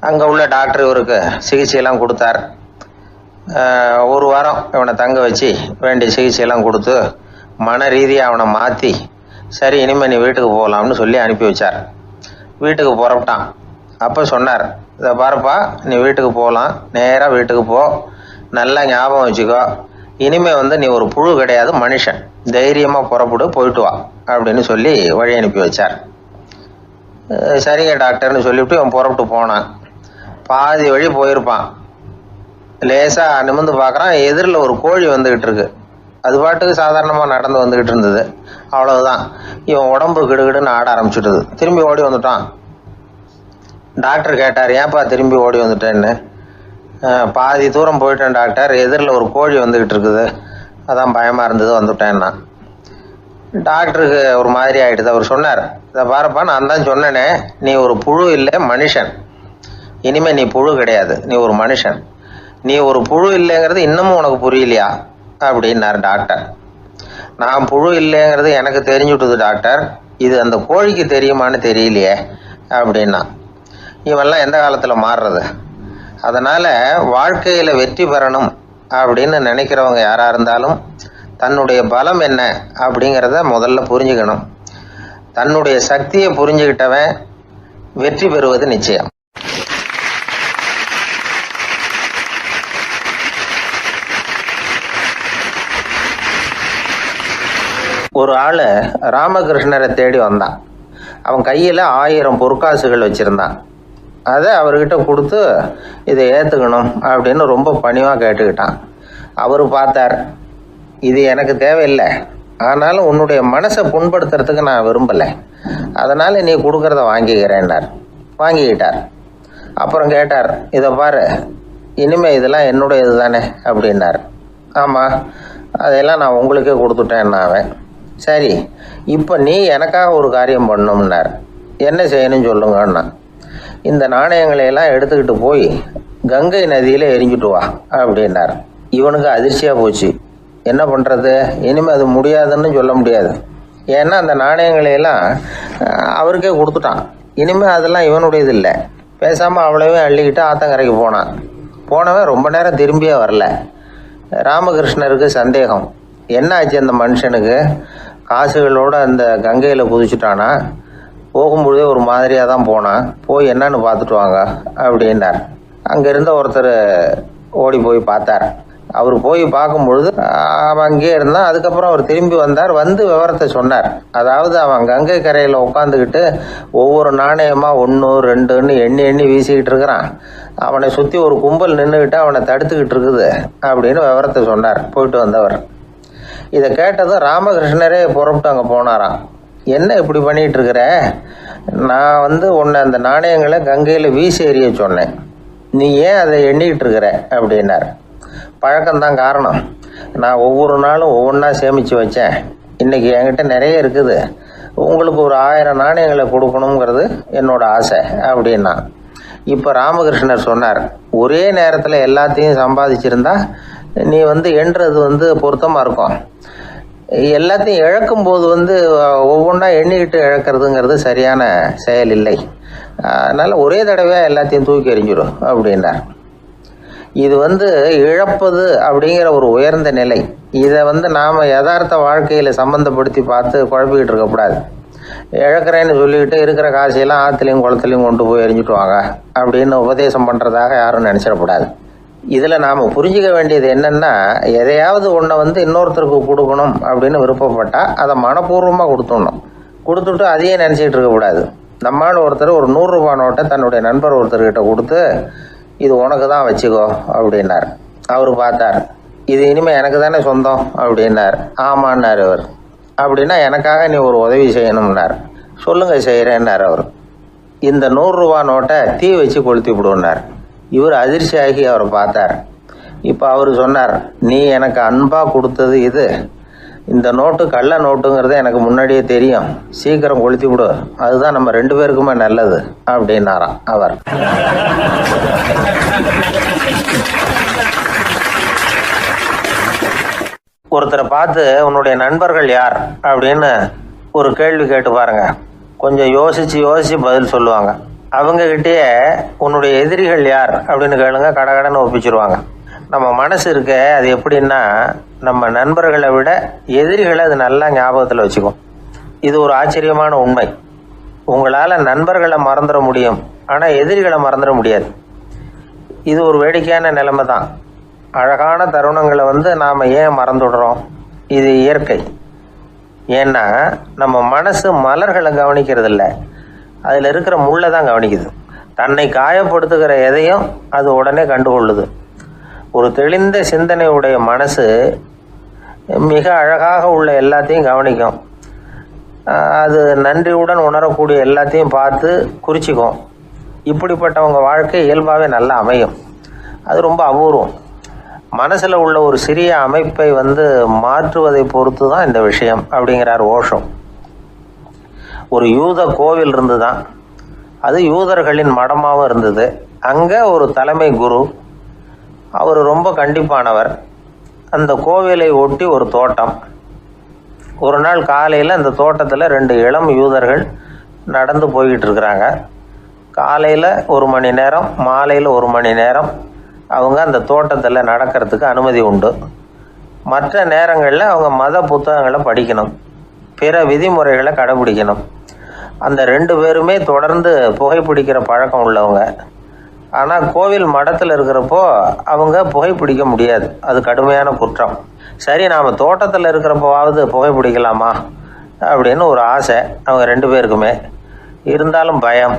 அங்கே உள்ள டாக்டர் இவருக்கு சிகிச்சையெல்லாம் கொடுத்தார். ஒரு வாரம் இவனை தங்க வச்சு வேண்டிய சிகிச்சையெல்லாம் கொடுத்து மன ரீதியாக அவனை மாற்றி சரி இனிமேல் நீ வீட்டுக்கு போகலாம்னு சொல்லி அனுப்பி வச்சார். வீட்டுக்கு புறப்பட்டான். அப்போ சொன்னார், இதை பாருப்பா, நீ வீட்டுக்கு போகலாம், நேராக வீட்டுக்கு போ, நல்லா ஞாபகம் வச்சுக்கோ, இனிமேல் வந்து நீ ஒரு புழு கிடையாது, மனுஷன், தைரியமாக புறப்படு, போயிட்டு வா அப்படின்னு சொல்லி வழி அனுப்பி வச்சார். சரிங்க டாக்டர்னு சொல்லிவிட்டு இவன் புறப்பட்டு போனான். பாதி வழி போயிருப்பான். லேசாக நிமிர்ந்து பார்க்குறான். எதிரில் ஒரு கோழி வந்துக்கிட்டு இருக்கு. அது பாட்டுக்கு சாதாரணமாக நடந்து வந்துக்கிட்டு இருந்தது. அவ்வளவுதான். இவன் உடம்பு கிடுகிடுன்னு ஆட ஆரம்பிச்சுட்டுது. திரும்பி ஓடி வந்துட்டான். டாக்டர் கேட்டார், ஏன்ப்பா திரும்பி ஓடி வந்துட்டேன்னு. பாதி தூரம் போயிட்டேன் டாக்டர், எதிரில் ஒரு கோழி வந்துக்கிட்டு இருக்குது, அதான் பயமாக இருந்தது, வந்துட்டேன்னா. டாக்டருக்கு ஒரு மாதிரி ஆகிடுது. அவர் சொன்னார், இதை பாருப்பா, நான் தான் சொன்னேனே, நீ ஒரு புழு இல்லை, மனுஷன். இனிமேல் நீ புழு கிடையாது, நீ ஒரு மனுஷன். நீ ஒரு புழு இல்லைங்கிறது இன்னமும் உனக்கு புரியலையா அப்படின்னார் டாக்டர். நான் புழு இல்லைங்கிறது எனக்கு தெரிஞ்சுட்டுது டாக்டர், இது அந்த கோழிக்கு தெரியுமான்னு தெரியலையே அப்படின்னா. இவெல்லாம் எந்த காலத்தில் மாறுறது? அதனால் வாழ்க்கையில் வெற்றி பெறணும் அப்படின்னு நினைக்கிறவங்க யாராக இருந்தாலும் தன்னுடைய பலம் என்ன அப்படிங்கிறத முதல்ல புரிஞ்சுக்கணும். தன்னுடைய சக்தியை புரிஞ்சுக்கிட்டவன் வெற்றி பெறுவது நிச்சயம். ஒரு ஆள் ராமகிருஷ்ணரை தேடி வந்தான். அவன் கையில் 1000 பொற்காசுகள் வச்சுருந்தான். அதை அவர்கிட்ட கொடுத்து இதை ஏற்றுக்கணும் அப்படின்னு ரொம்ப பணிவாக கேட்டுக்கிட்டான். அவர் பார்த்தார், இது எனக்கு தேவையில்லை, ஆனாலும் உன்னுடைய மனசை புண்படுத்துறதுக்கு நான் விரும்பலை, அதனால் நீ கொடுக்குறத வாங்கிக்கிறேன்னார். வாங்கிக்கிட்டார். அப்புறம் கேட்டார், இதை பாரு, இனிமேல் இதெல்லாம் என்னுடைய இது தானே அப்படின்னார். ஆமாம், அதையெல்லாம் நான் உங்களுக்கே கொடுத்துட்டேன்னா. அவன் சரி, இப்போ நீ எனக்காக ஒரு காரியம் பண்ணணும்னார். என்ன செய்யணும்னு சொல்லுங்கன்னா, இந்த நாணயங்களையெல்லாம் எடுத்துக்கிட்டு போய் கங்கை நதியில் எரிஞ்சுட்டு வா அப்படின்னார். இவனுக்கு அதிர்ச்சியாக போச்சு. என்ன பண்ணுறது? இனிமேல் அது முடியாதுன்னு சொல்ல முடியாது. ஏன்னா அந்த நாணயங்களையெல்லாம் அவருக்கே கொடுத்துட்டான். இனிமேல் அதெல்லாம் இவனுடையது இல்லை. பேசாமல் அவ்வளவே அள்ளிக்கிட்டு ஆத்தங்கரைக்கு போனான். போனவன் ரொம்ப நேரம் திரும்பியே வரல. ராமகிருஷ்ணருக்கு சந்தேகம், என்ன ஆச்சு அந்த மனுஷனுக்கு? காசுகளோடு அந்த கங்கையில் குதிச்சுட்டானா? போகும்பொழுதே ஒரு மாதிரியாக தான் போனான். போய் என்னன்னு பார்த்துட்டு வாங்க அப்படின்னார். அங்கே இருந்த ஒருத்தர் ஓடி போய் பார்த்தார். அவர் போய் பார்க்கும்பொழுது அவன் அங்கேயே இருந்தான். அதுக்கப்புறம் அவர் திரும்பி வந்தார். வந்து விவரத்தை சொன்னார். அதாவது அவன் கங்கை கரையில் உட்காந்துக்கிட்டு ஒவ்வொரு நாணயமாக 1 2ன்னு எண்ணி எண்ணி வீசிக்கிட்டு இருக்கிறான். அவனை சுற்றி ஒரு கும்பல் நின்றுக்கிட்டு அவனை தடுத்துக்கிட்டு இருக்குது அப்படின்னு விவரத்தை சொன்னார் போயிட்டு வந்தவர். இதை கேட்டதும் ராமகிருஷ்ணரே புறப்பட்டு அங்கே போனாராம். என்ன இப்படி பண்ணிகிட்டு இருக்கிற? நான் வந்து உன்னை அந்த நாணயங்களை கங்கையில் வீசி எறிய சொன்னேன், நீ ஏன் அதை எண்ணிக்கிட்டு இருக்கிற அப்படின்னார். பழக்கம்தான் காரணம். நான் ஒவ்வொரு நாளும் ஒவ்வொன்றா சேமித்து வச்சேன். இன்றைக்கி என்கிட்ட நிறைய இருக்குது, உங்களுக்கு ஒரு 1000 நாணயங்களை கொடுக்கணுங்கிறது என்னோட ஆசை அப்படின்னா. இப்போ ராமகிருஷ்ணர் சொன்னார், ஒரே நேரத்தில் எல்லாத்தையும் சம்பாதிச்சிருந்தா நீ எண்ணுறது பொருத்தமாக இருக்கும். எல்லாத்தையும் இழக்கும்போது ஒவ்வொன்றா எண்ணிக்கிட்டு இழக்கிறதுங்கிறது சரியான செயல் இல்லை. அதனால் ஒரே தடவையாக எல்லாத்தையும் தூக்கி எறிஞ்சிடும் அப்படின்னார். இது இழப்பது அப்படிங்கிற ஒரு உயர்ந்த நிலை. இதை நாம் யதார்த்த வாழ்க்கையில் சம்மந்தப்படுத்தி பார்த்து குழப்பிக்கிட்டு இருக்கக்கூடாது. இழக்கிறேன்னு சொல்லிக்கிட்டு இருக்கிற காசையெல்லாம் ஆற்றுலையும் குளத்துலையும் கொண்டு போய் எரிஞ்சிட்டு வாங்க அப்படின்னு உபதேசம் பண்ணுறதாக யாரும் நினச்சிடக்கூடாது. இதில் நாம் புரிஞ்சிக்க வேண்டியது என்னென்னா, எதையாவது ஒன்றை இன்னொருத்தருக்கு கொடுக்கணும் அப்படின்னு விருப்பப்பட்டால் அதை மனப்பூர்வமாக கொடுத்துட்டு அதையே நினச்சிக்கிட்டு இருக்கக்கூடாது. நம்மால் ஒருத்தர் ஒரு 100 ரூபா நோட்டை தன்னுடைய நண்பர் ஒருத்தர்கிட்ட கொடுத்து, இது உனக்கு தான் வச்சுக்கோ அப்படின்னார். அவர் பார்த்தார், இது இனிமேல் எனக்கு தானே சொந்தம் அப்படின்னார். ஆமான்னார் அவர். அப்படின்னா எனக்காக நீ ஒரு உதவி செய்யணும்னார். சொல்லுங்கள் செய்கிறேன்னார் அவர். இந்த 100 ரூபா நோட்டை தீ வச்சு கொளுத்தி விடுன்னார். இவர் அதிர்ச்சியாகி அவரை பார்த்தார். இப்போ அவர் சொன்னார், நீ எனக்கு அன்பாக கொடுத்தது இது, இந்த நோட்டு கள்ள நோட்டுங்கிறது எனக்கு முன்னாடியே தெரியும், சீக்கிரம் கொளுத்தி விடு, அதுதான் நம்ம 2 பேருக்குமே நல்லது அப்படின்னாராம் அவர். ஒருத்தரை பார்த்து உன்னுடைய நண்பர்கள் யார் அப்படின்னு ஒரு கேள்வி கேட்டு பாருங்க. கொஞ்சம் யோசிச்சு பதில் சொல்லுவாங்க. அவங்ககிட்டயே உன்னுடைய எதிரிகள் யார் அப்படின்னு கேளுங்க, கடகடன்னு ஒப்பிச்சிருவாங்க. நம்ம மனசு இருக்க அது எப்படின்னா, நம்ம நண்பர்களை விட எதிரிகளை அது நல்லா ஞாபகத்தில் வச்சுக்கும். இது ஒரு ஆச்சரியமான உண்மை. உங்களால் நண்பர்களை மறந்துட முடியும், ஆனால் எதிரிகளை மறந்துட முடியாது. இது ஒரு வேடிக்கையான நிலைமை தான். அழகான தருணங்களை நாம் ஏன் மறந்துடுறோம்? இது இயற்கை. ஏன்னா நம்ம மனசு மலர்களை கவனிக்கிறதில்ல, அதில் இருக்கிற முள்ளை தான் கவனிக்குது. தன்னை காயப்படுத்துகிற எதையும் அது உடனே கண்டுகொள்ளுது. ஒரு தெளிந்த சிந்தனையுடைய மனசு மிக அழகாக உள்ள எல்லாத்தையும் கவனிக்கும். அது நன்றியுடன் உணரக்கூடிய எல்லாத்தையும் பார்த்து குறிச்சிக்கும். இப்படிப்பட்டவங்க வாழ்க்கை இயல்பாகவே நல்லா அமையும். அது ரொம்ப அபூர்வம். மனசில் உள்ள ஒரு சிறிய அமைப்பை மாற்றுவதை பொறுத்து தான் இந்த விஷயம் அப்படிங்கிறார் ஓஷோ. ஒரு யூத கோவில் இருந்து தான், அது யூதர்களின் மடமாகவும் இருந்தது. அங்கே ஒரு தலைமை குரு, அவர் ரொம்ப கண்டிப்பானவர். அந்த கோவிலை ஒட்டி ஒரு தோட்டம். ஒரு நாள் காலையில் அந்த தோட்டத்தில் 2 இளம் யூதர்கள் நடந்து போய்கிட்டு இருக்கிறாங்க. காலையில் 1 மணி நேரம், மாலையில் 1 மணி நேரம் அவங்க அந்த தோட்டத்தில் நடக்கிறதுக்கு அனுமதி உண்டு. மற்ற நேரங்களில் அவங்க மத புத்தகங்களை படிக்கணும், பிற விதிமுறைகளை கடைபிடிக்கணும். அந்த 2 பேருமே தொடர்ந்து புகைப்பிடிக்கிற பழக்கம் உள்ளவங்க. ஆனால் கோவில் மடத்தில் இருக்கிறப்போ அவங்க புகைப்பிடிக்க முடியாது, அது கடுமையான குற்றம். சரி, நாம் தோட்டத்தில் இருக்கிறப்போவாவது புகைப்பிடிக்கலாமா அப்படின்னு ஒரு ஆசை அவங்க 2 பேருக்குமே. இருந்தாலும் பயம்.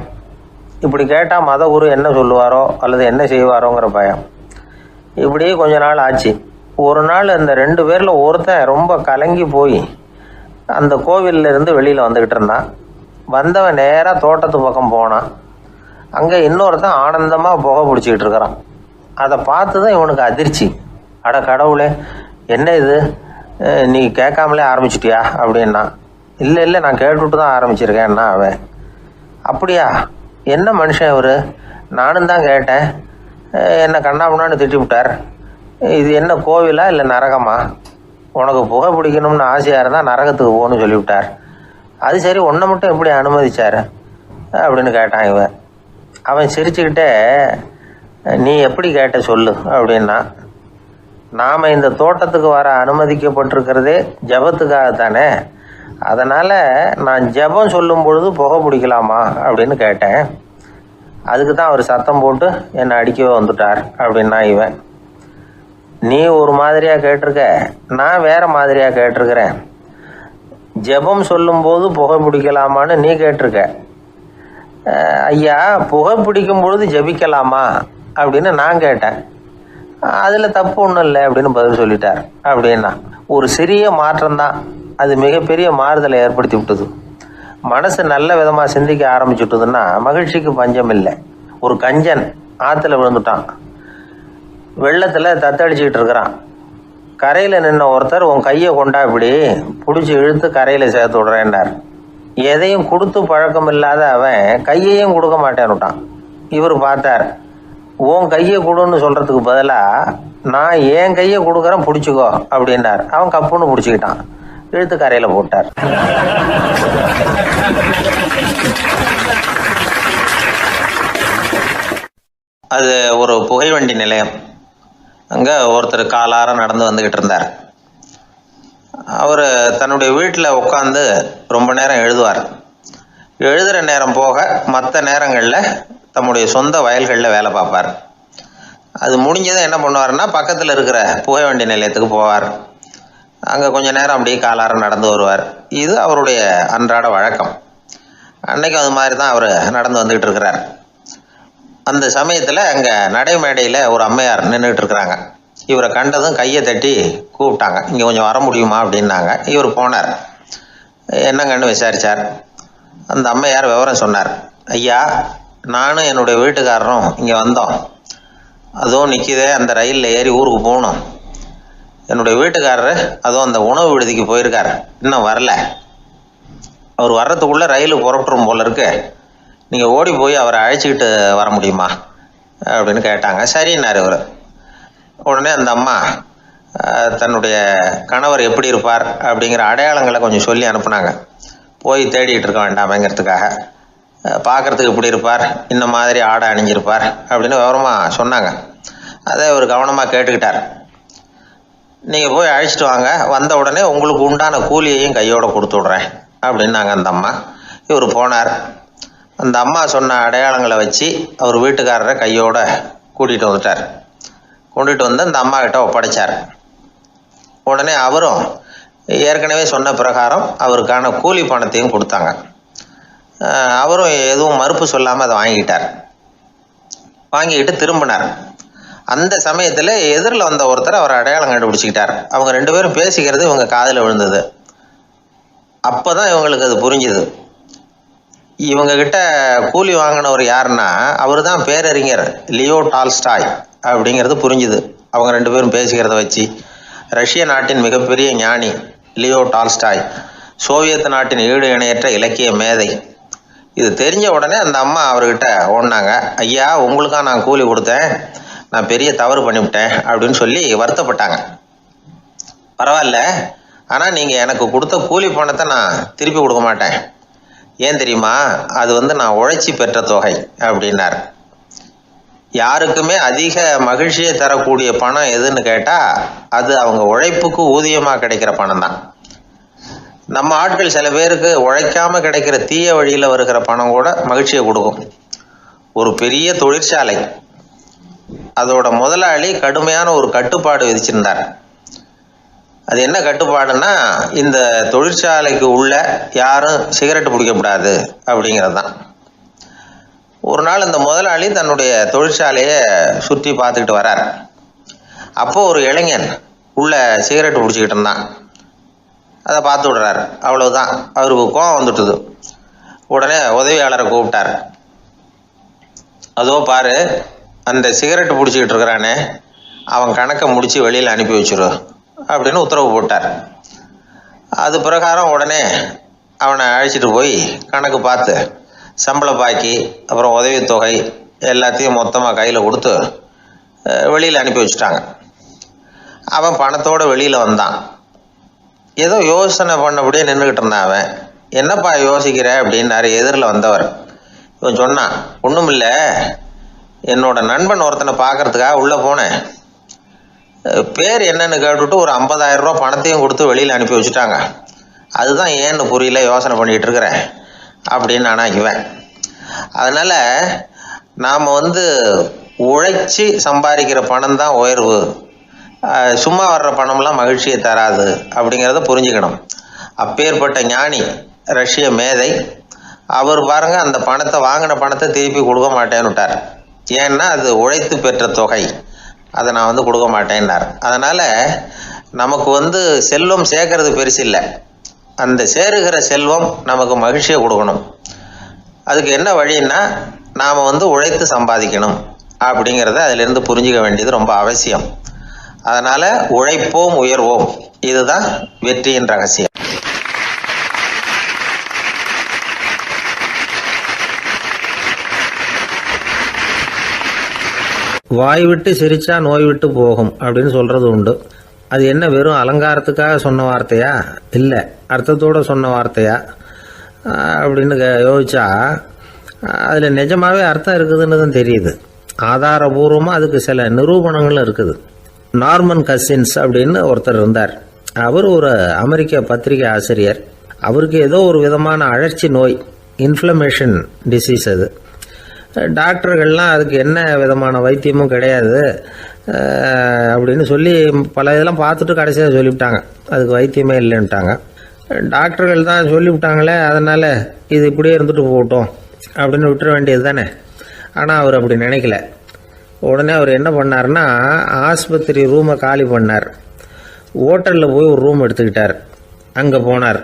இப்படி கேட்டால் மத குரு என்ன சொல்லுவாரோ அல்லது என்ன செய்வாரோங்கிற பயம். இப்படியே கொஞ்ச நாள் ஆச்சு. ஒரு நாள் அந்த 2 பேரில் ஒருத்தன் ரொம்ப கலங்கி போய் அந்த கோவிலிருந்து வெளியில் வந்துக்கிட்டு இருந்தான். வந்தவன் நேராக தோட்டத்து பக்கம் போனான். அங்கே இன்னொருத்தன் ஆனந்தமாக புகை பிடிச்சிக்கிட்டு இருக்கிறான். அதை பார்த்து தான் இவனுக்கு அதிர்ச்சி. அட கடவுளே, என்ன இது, நீ கேட்காமலே ஆரம்பிச்சிட்டியா அப்படின்னா. இல்லை நான் கேட்டுவிட்டு தான் ஆரம்பிச்சிருக்கேன்னா அவன். அப்படியா, என்ன மனுஷன் இவர், நானும் தான் கேட்டேன், என்னை கண்ணாபுண்ணான்னு திட்டி விட்டார். இது என்ன கோவிலா இல்லை நரகமா? உனக்கு புகை பிடிக்கணும்னு ஆசையாக இருந்தால் நரகத்துக்கு போகணும்னு சொல்லிவிட்டார். அது சரி, உன்னை மட்டும் எப்படி அனுமதிச்சார் அப்படின்னு கேட்டான் இவன். அவன் சிரிச்சுக்கிட்டே, நீ எப்படி கேட்ட சொல்லு அப்படின்னா. நாம் இந்த தோட்டத்துக்கு வர அனுமதிக்கப்பட்டிருக்கிறதே ஜபத்துக்காகத்தானே, அதனால் நான் ஜபம் சொல்லும் பொழுது புகை பிடிக்கலாமா அப்படின்னு கேட்டேன். அதுக்கு தான் அவர் சத்தம் போட்டு என்னை அடிக்கவே வந்துட்டார் அப்படின்னா இவன். நீ ஒரு மாதிரியாக கேட்டிருக்க, நான் வேறு மாதிரியாக கேட்டிருக்கிறேன். ஜெபம் சொல்லும்போது புகை பிடிக்கலாமான்னு நீ கேட்டிருக்க. ஐயா, புகை பிடிக்கும் பொழுது ஜபிக்கலாமா அப்படின்னு நான் கேட்டேன். அதில் தப்பு ஒன்றும் இல்லை அப்படின்னு பதில் சொல்லிட்டார் அப்படின்னா. ஒரு சிறிய மாற்றம்தான் அது மிகப்பெரிய மாறுதலை ஏற்படுத்தி விட்டது. மனசு நல்ல விதமாக சிந்திக்க ஆரம்பிச்சுட்டுதுன்னா மகிழ்ச்சிக்கு பஞ்சம் இல்லை. ஒரு கஞ்சன் ஆற்றுல விழுந்துட்டான். வெள்ளத்தில் தத்தளிச்சுக்கிட்டு இருக்கிறான். கரையில் நின்ன ஒருத்தர் உன் கையை கொண்டா இப்படி பிடிச்சி இழுத்து கரையில் சேர்த்து விட்றேன்னார். எதையும் கொடுத்து பழக்கம் இல்லாத அவன் கையையும் கொடுக்க மாட்டேன்னுட்டான். இவர் பார்த்தார், உன் கையை கொடுன்னு சொல்கிறதுக்கு பதிலாக நான் என் கையை கொடுக்குறேன் பிடிச்சிக்கோ அப்படின்னார். அவன் கப்புன்னு பிடிச்சிக்கிட்டான், இழுத்து கரையில் போட்டார். அது ஒரு புகைவண்டி நிலையம். அங்கே ஒருத்தர் காலார நடந்து வந்துக்கிட்டு இருந்தார். அவர் தன்னுடைய வீட்டில் உட்காந்து ரொம்ப நேரம் எழுதுவார். எழுதுகிற நேரம் போக மற்ற நேரங்களில் தம்முடைய சொந்த வயல்களில் வேலை பார்ப்பார். அது முடிஞ்சதை என்ன பண்ணுவார்னா பக்கத்தில் இருக்கிற புகைவண்டி நிலையத்துக்கு போவார். அங்கே கொஞ்சம் நேரம் அப்படியே காலார நடந்து வருவார். இது அவருடைய அன்றாட வழக்கம். அன்னைக்கு அது மாதிரி தான் அவர் நடந்து வந்துக்கிட்டு இருக்கிறார். அந்த சமயத்தில் அங்கே நடைமேடையில் ஒரு அம்மையார் நின்றுட்டு இருக்கிறாங்க. இவரை கண்டதும் கையை தட்டி கூப்பிட்டாங்க, இங்கே கொஞ்சம் வர முடியுமா அப்படின்னாங்க. இவர் போனார். என்னங்கன்னு விசாரித்தார். அந்த அம்மையார் விவரம் சொன்னார். ஐயா, நானும் என்னுடைய வீட்டுக்காரரும் இங்கே வந்தோம். அதுவும் நிற்கிதே, அந்த ரயிலில் ஏறி ஊருக்கு போகணும். என்னுடைய வீட்டுக்காரரு அதுவும் அந்த உணவு விடுதிக்கு போயிருக்கார், இன்னும் வரல. அவர் வர்றதுக்குள்ளே ரயில் புறப்பட்டுரும் போல இருக்கு. நீங்கள் ஓடி போய் அவரை அழைச்சிக்கிட்டு வர முடியுமா அப்படின்னு கேட்டாங்க. சரின்னார் இவர். உடனே அந்த அம்மா தன்னுடைய கணவர் எப்படி இருப்பார் அப்படிங்கிற அடையாளங்களை கொஞ்சம் சொல்லி அனுப்புனாங்க. போய் தேடிக்கிட்டு இருக்க வேண்டாமேங்கிறதுக்காக. பார்க்குறதுக்கு இப்படி இருப்பார், இந்த மாதிரி ஆடை அணிஞ்சிருப்பார் அப்படின்னு விவரமாக சொன்னாங்க. அதை இவர் கவனமாக கேட்டுக்கிட்டார். நீங்கள் போய் அழைச்சிட்டு வாங்க, வந்த உடனே உங்களுக்கு உண்டான கூலியையும் கையோடு கொடுத்து விட்றேன் அப்படின்னாங்க அந்த அம்மா. இவர் போனார். அந்த அம்மா சொன்ன அடையாளங்களை வச்சு அவர் வீட்டுக்காரரை கையோட கூட்டிகிட்டு வந்துட்டார். கொண்டுட்டு வந்து அந்த அம்மா கிட்ட ஒப்படைச்சார். உடனே அவரும் ஏற்கனவே சொன்ன பிரகாரம் அவருக்கான கூலி பணத்தையும் கொடுத்தாங்க. அவரும் எதுவும் மறுப்பு சொல்லாமல் அதை வாங்கிக்கிட்டார். வாங்கிக்கிட்டு திரும்பினார். அந்த சமயத்தில் எதிரில் வந்த ஒருத்தர் அவர் அடையாளம் கண்டுபிடிச்சிக்கிட்டார். அவங்க ரெண்டு பேரும் பேசிக்கிறது இவங்க காதில் விழுந்தது. அப்போ தான் இவங்களுக்கு அது புரிஞ்சுது. இவங்ககிட்ட கூலி வாங்கினவர் யாருன்னா அவர் தான் பேரறிஞர் லியோ டால்ஸ்டாய் அப்படிங்கிறது புரிஞ்சுது. அவங்க ரெண்டு பேரும் பேசிக்கிறத வச்சு ரஷ்ய நாட்டின் மிகப்பெரிய ஞானி லியோ டால்ஸ்டாய், சோவியத் நாட்டின் ஈடு இணையற்ற இலக்கிய மேதை. இது தெரிஞ்ச உடனே அந்த அம்மா அவர்கிட்ட ஓடினாங்க. ஐயா, உங்களுக்காக நான் கூலி கொடுத்தேன், நான் பெரிய தவறு பண்ணிவிட்டேன் அப்படின்னு சொல்லி வருத்தப்பட்டாங்க. பரவாயில்ல, ஆனால் நீங்கள் எனக்கு கொடுத்த கூலி பணத்தை நான் திருப்பி கொடுக்க மாட்டேன். ஏன் தெரியுமா, அது நான் உழைச்சி பெற்ற தொகை அப்படின்னார். யாருக்குமே அதிக மகிழ்ச்சியை தரக்கூடிய பணம் எதுன்னு கேட்டால் அது அவங்க உழைப்புக்கு ஊதியமாக கிடைக்கிற பணம் தான். நம்ம ஆட்கள் சில பேருக்கு உழைக்காமல் கிடைக்கிற தீய வழியில் வருகிற பணம் கூட மகிழ்ச்சியை கொடுக்கும். ஒரு பெரிய தொழிற்சாலை, அதோட முதலாளி கடுமையான ஒரு கட்டுப்பாடு விதிச்சிருந்தார். அது என்ன கட்டுப்பாடுன்னா, இந்த தொழிற்சாலைக்கு உள்ள யாரும் சிகரெட்டு பிடிக்கக்கூடாது அப்படிங்கிறது தான். ஒரு நாள் இந்த முதலாளி தன்னுடைய தொழிற்சாலையை சுற்றி பார்த்துக்கிட்டு வரார். அப்போது ஒரு இளைஞன் உள்ள சிகரெட்டு பிடிச்சிக்கிட்டு இருந்தான். அதை பார்த்து விடுறாரு. அவ்வளவுதான், அவருக்கு கோவம் வந்துட்டுது. உடனே உதவியாளரை கூப்பிட்டார். அதோ பாரு, அந்த சிகரெட்டு பிடிச்சிக்கிட்டு இருக்கிறானே, அவன் கணக்கை முடித்து வெளியில் அனுப்பி வச்சிரு அப்படின்னு உத்தரவு போட்டார். அது பிரகாரம் உடனே அவனை அழைச்சிட்டு போய் கணக்கு பார்த்து சம்பள பாக்கி அப்புறம் உதவித்தொகை எல்லாத்தையும் மொத்தமாக கையில் கொடுத்து வெளியில் அனுப்பி வச்சுட்டாங்க. அவன் பணத்தோடு வெளியில் வந்தான். ஏதோ யோசனை பண்ணபடியே நின்றுக்கிட்டு இருந்தான். அவன் என்னப்பா யோசிக்கிற அப்படின்னாரு எதிரில் வந்தவர். இவன் சொன்னான், ஒன்றும் இல்லை, என்னோட நண்பன் ஒருத்தனை பார்க்கறதுக்காக உள்ளே போனேன். பேர் என்னன்னு கேட்டுவிட்டு ஒரு 50,000 ரூபா பணத்தையும் கொடுத்து வெளியில் அனுப்பி வச்சுட்டாங்க. அதுதான் ஏன்னு புரியல, யோசனை பண்ணிகிட்டு இருக்கிறேன் அப்படின்னு நானா இவன். அதனால் நாம் உழைச்சி சம்பாதிக்கிற பணம் தான் உயர்வு, சும்மா வர்ற பணம்லாம் மகிழ்ச்சியை தராது அப்படிங்கிறத புரிஞ்சுக்கணும். அப்பேற்பட்ட ஞானி ரஷ்ய மேதை அவர் பாருங்க, அந்த பணத்தை வாங்கின பணத்தை திருப்பி கொடுக்க மாட்டேன்னு விட்டார். ஏன்னா அது உழைத்து பெற்ற தொகை, அதை நான் கொடுக்க மாட்டேன்னார். அதனால் நமக்கு செல்வம் சேர்க்கறது பெருசு இல்லை, அந்த சேருகிற செல்வம் நமக்கு மகிழ்ச்சியை கொடுக்கணும். அதுக்கு என்ன வழின்னா, நாம் உழைத்து சம்பாதிக்கணும் அப்படிங்கிறத அதிலிருந்து புரிஞ்சிக்க வேண்டியது ரொம்ப அவசியம். அதனால உழைப்போம், உயர்வோம். இதுதான் வெற்றியின் ரகசியம். வாய் விட்டு சிரிச்சா நோய் விட்டு போகும் அப்படின்னு சொல்றது உண்டு. அது என்ன வெறும் அலங்காரத்துக்காக சொன்ன வார்த்தையா, இல்லை அர்த்தத்தோடு சொன்ன வார்த்தையா அப்படின்னு யோசிச்சா அதில் நிஜமாவே அர்த்தம் இருக்குதுன்னு தான் தெரியுது. ஆதாரபூர்வமாக அதுக்கு சில நிரூபணங்களும் இருக்குது. நார்மன் கசின்ஸ் அப்படின்னு ஒருத்தர் இருந்தார். அவர் ஒரு அமெரிக்க பத்திரிகை ஆசிரியர். அவருக்கு ஏதோ ஒரு விதமான அழற்சி நோய், இன்ஃப்ளமேஷன் டிசீஸ். அது டாக்டர்கள்லாம் அதுக்கு என்ன விதமான வைத்தியமும் கிடையாது அப்படின்னு சொல்லி பல இதெல்லாம் பார்த்துட்டு கடைசியாக சொல்லிவிட்டாங்க அதுக்கு வைத்தியமே இல்லைன்ட்டாங்க. டாக்டர்கள் தான் சொல்லிவிட்டாங்களே, அதனால் இது இப்படியே இருந்துட்டு போகட்டும் அப்படின்னு விட்டுற வேண்டியது தானே. ஆனால் அவர் அப்படி நினைக்கல. உடனே அவர் என்ன பண்ணார்னா, ஆஸ்பத்திரி ரூமை காலி பண்ணார். ஹோட்டலில் போய் ஒரு ரூம் எடுத்துக்கிட்டார். அங்கே போனார்.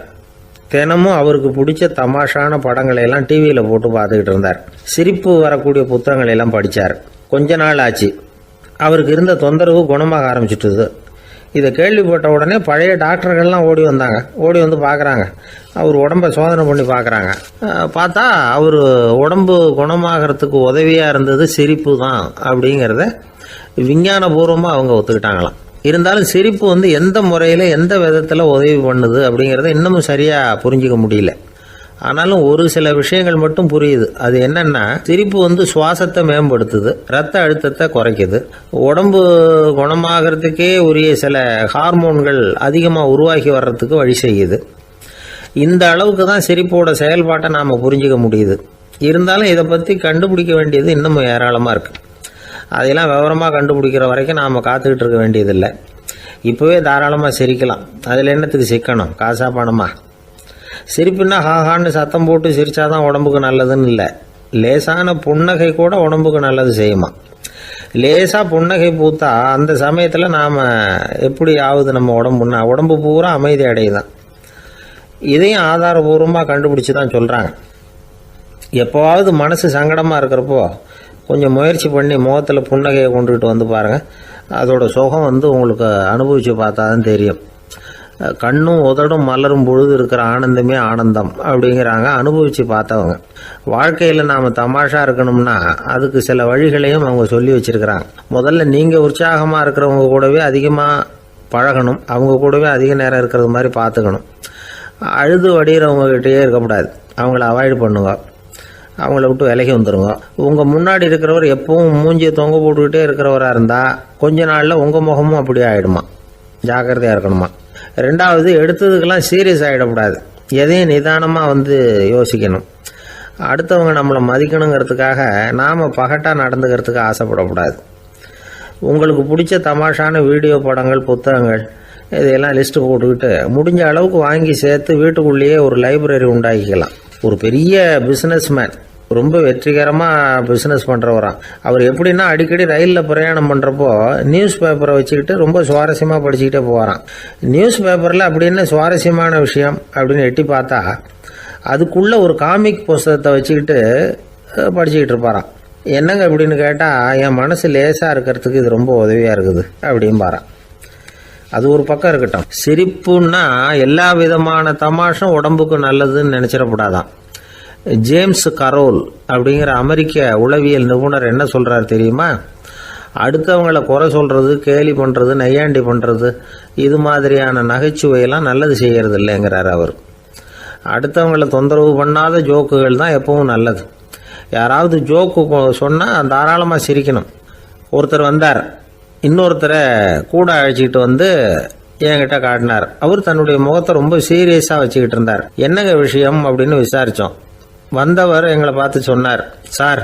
தினமும் அவருக்கு பிடிச்ச தமாஷான படங்களை எல்லாம் டிவியில் போட்டு பார்த்துக்கிட்டு இருந்தார். சிரிப்பு வரக்கூடிய புத்தகங்களை எல்லாம் படித்தார். கொஞ்ச நாள் ஆச்சு, அவருக்கு இருந்த தொந்தரவு குணமாக ஆரம்பிச்சிட்டுது. இதை கேள்விப்பட்ட உடனே பழைய டாக்டர்கள்லாம் ஓடி வந்தாங்க. ஓடி வந்து பார்க்குறாங்க, அவர் உடம்பை சோதனை பண்ணி பார்க்குறாங்க. பார்த்தா அவர் உடம்பு குணமாகறதுக்கு உதவியாக இருந்தது சிரிப்பு தான் அப்படிங்கிறத விஞ்ஞானபூர்வமாக அவங்க ஒத்துக்கிட்டாங்களாம். இருந்தாலும் சிரிப்பு வந்து எந்த முறையில் எந்த விதத்தில் உதவி பண்ணுது அப்படிங்கிறத இன்னமும் சரியாக புரிஞ்சிக்க முடியல. ஆனாலும் ஒரு சில விஷயங்கள் மட்டும் புரியுது. அது என்னன்னா, சிரிப்பு வந்து சுவாசத்தை மேம்படுத்துது, ரத்த அழுத்தத்தை குறைக்குது, உடம்பு குணமாகறதுக்கே உரிய சில ஹார்மோன்கள் அதிகமாக உருவாகி வர்றதுக்கு வழி செய்யுது. இந்த அளவுக்கு தான் சிரிப்போட செயல்பாட்டை நாம் புரிஞ்சிக்க முடியுது. இருந்தாலும் இதை பற்றி கண்டுபிடிக்க வேண்டியது இன்னமும் ஏராளமாக இருக்குது. அதையெல்லாம் விவரமாக கண்டுபிடிக்கிற வரைக்கும் நாம் காத்துக்கிட்டு இருக்க வேண்டியதில்லை. இப்போவே தாராளமாக சிரிக்கலாம். அதில் என்னத்துக்கு சிக்கணும், காசா பணமா? சிரிப்புன்னா ஹாஹான்னு சத்தம் போட்டு சிரிச்சாதான் உடம்புக்கு நல்லதுன்னு இல்லை. லேசான புன்னகை கூட உடம்புக்கு நல்லது செய்யுமா. லேசாக புன்னகை பூத்தா அந்த சமயத்தில் நாம் எப்படி ஆகுது, நம்ம உடம்பு பூரா அமைதி அடையுதான். இதையும் ஆதாரபூர்வமாக கண்டுபிடிச்சி தான் சொல்கிறாங்க. எப்போவாவது மனசு சங்கடமாக இருக்கிறப்போ கொஞ்சம் முயற்சி பண்ணி முகத்தில் புன்னகையை கொண்டுகிட்டு வந்து பாருங்கள். அதோட சுகம் வந்து உங்களுக்கு அனுபவித்து பார்த்தா தான் தெரியும். கண்ணும் உதடும் மலரும் பொழுது இருக்கிற ஆனந்தமே ஆனந்தம் அப்படிங்கிறாங்க அனுபவித்து பார்த்தவங்க. வாழ்க்கையில் நாம் தமாஷா இருக்கணும்னா அதுக்கு சில வழிகளையும் அவங்க சொல்லி வச்சுருக்கிறாங்க. முதல்ல நீங்கள் உற்சாகமாக இருக்கிறவங்க கூடவே அதிகமாக பழகணும், அவங்க கூடவே அதிக நேரம் இருக்கிறது மாதிரி பார்த்துக்கணும். அழுது வடிகிறவங்ககிட்டயே இருக்கக்கூடாது, அவங்கள அவாய்டு பண்ணுங்க, அவங்கள விட்டு விலகி வந்துடுங்க. உங்கள் முன்னாடி இருக்கிறவர் எப்பவும் மூஞ்சியை தொங்க போட்டுக்கிட்டே இருக்கிறவராக இருந்தால் கொஞ்ச நாளில் உங்கள் முகமும் அப்படியே ஆகிடுமா. ஜாக்கிரதையாக இருக்கணுமா. ரெண்டாவது, எடுத்ததுக்கெல்லாம் சீரியஸ் ஆகிடக்கூடாது, எதையும் நிதானமாக வந்து யோசிக்கணும். அடுத்தவங்க நம்மளை மதிக்கணுங்கிறதுக்காக நாம் பகட்டாக நடந்துக்கிறதுக்கு ஆசைப்படக்கூடாது. உங்களுக்கு பிடிச்ச தமாஷான வீடியோ படங்கள், புத்தகங்கள் இதையெல்லாம் லிஸ்ட்டு போட்டுக்கிட்டு முடிஞ்ச அளவுக்கு வாங்கி சேர்த்து வீட்டுக்குள்ளேயே ஒரு லைப்ரரி உண்டாக்கிக்கலாம். ஒரு பெரிய பிஸ்னஸ்மேன், ரொம்ப வெற்றிகரமாக பிஸ்னஸ் பண்ணுறவராம். அவர் எப்படின்னா அடிக்கடி ரயிலில் பிரயாணம் பண்ணுறப்போ நியூஸ் பேப்பரை வச்சுக்கிட்டு ரொம்ப சுவாரஸ்யமாக படிச்சுக்கிட்டே போகிறான். நியூஸ் பேப்பரில் அப்படின்னு சுவாரஸ்யமான விஷயம் அப்படின்னு எட்டி பார்த்தா அதுக்குள்ளே ஒரு காமிக் புஸ்தகத்தை வச்சுக்கிட்டு படிச்சுக்கிட்டு இருப்பாராம். என்னங்க அப்படின்னு கேட்டால், என் மனசு லேசாக இருக்கிறதுக்கு இது ரொம்ப உதவியாக இருக்குது அப்படின்னு பாரான். அது ஒரு பக்கம் இருக்கட்டும். சிரிப்புன்னா எல்லா விதமான தமாஷும் உடம்புக்கு நல்லதுன்னு நினச்சிடக்கூடாதான். ஜேம்ஸ் கரோல் அப்படிங்கிற அமெரிக்க உளவியல் நிபுணர் என்ன சொல்கிறார் தெரியுமா? அடுத்தவங்களை குறை சொல்கிறது, கேலி பண்ணுறது, நையாண்டி பண்ணுறது, இது மாதிரியான நகைச்சுவையெல்லாம் நல்லது செய்கிறது இல்லைங்கிறார் அவர். அடுத்தவங்களை தொந்தரவு பண்ணாத ஜோக்குகள் தான் எப்பவும் நல்லது. யாராவது ஜோக்கு சொன்னால் தாராளமாக சிரிக்கணும். ஒருத்தர் வந்தார், இன்னொருத்தரை கூட அழைச்சிக்கிட்டு வந்து என்கிட்ட காட்டினார். அவர் தன்னுடைய முகத்தை ரொம்ப சீரியஸாக வச்சுக்கிட்டு இருந்தார். என்னங்க விஷயம் அப்படின்னு விசாரித்தோம். வந்தவர் எங்களை பார்த்து சொன்னார், சார்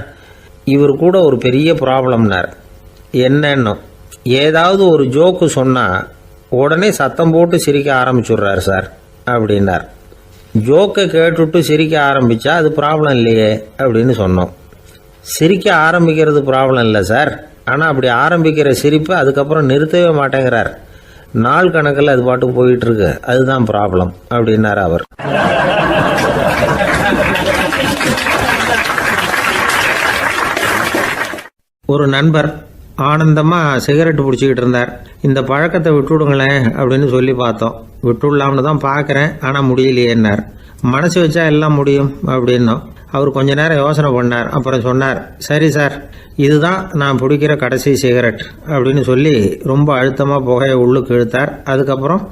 இவர் கூட ஒரு பெரிய ப்ராப்ளம்னார். என்னன்னு, ஏதாவது ஒரு ஜோக்கு சொன்னால் உடனே சத்தம் போட்டு சிரிக்க ஆரம்பிச்சுடுறார் சார் அப்படின்னார். ஜோக்கை கேட்டுவிட்டு சிரிக்க ஆரம்பித்தா அது ப்ராப்ளம் இல்லையே அப்படின்னு சொன்னோம். சிரிக்க ஆரம்பிக்கிறது ப்ராப்ளம் இல்லை சார், ஆனால் அப்படி ஆரம்பிக்கிற சிரிப்பு அதுக்கப்புறம் நிறுத்தவே மாட்டேங்கிறார். நாள் கணக்கில் அது பாட்டுக்கு போயிட்டுருக்கு, அதுதான் ப்ராப்ளம் அப்படின்னார் அவர். ஒரு நண்பர் ஆனந்தமாக சிகரெட் பிடிச்சிக்கிட்டு இருந்தார். இந்த பழக்கத்தை விட்டுவிடுங்களேன் அப்படின்னு சொல்லி பார்த்தோம். விட்டுடலாம்னு தான் பார்க்குறேன், ஆனால் முடியலையேன்னார். மனசு வச்சா எல்லாம் முடியும் அப்படின்னோம். அவர் கொஞ்ச நேரம் யோசனை பண்ணார். அப்புறம் சொன்னார், சரி சார், இதுதான் நான் பிடிக்கிற கடைசி சிகரெட் அப்படின்னு சொல்லி ரொம்ப அழுத்தமாக புகையை உள்ளுக்கு இழுத்தார். அதுக்கப்புறம்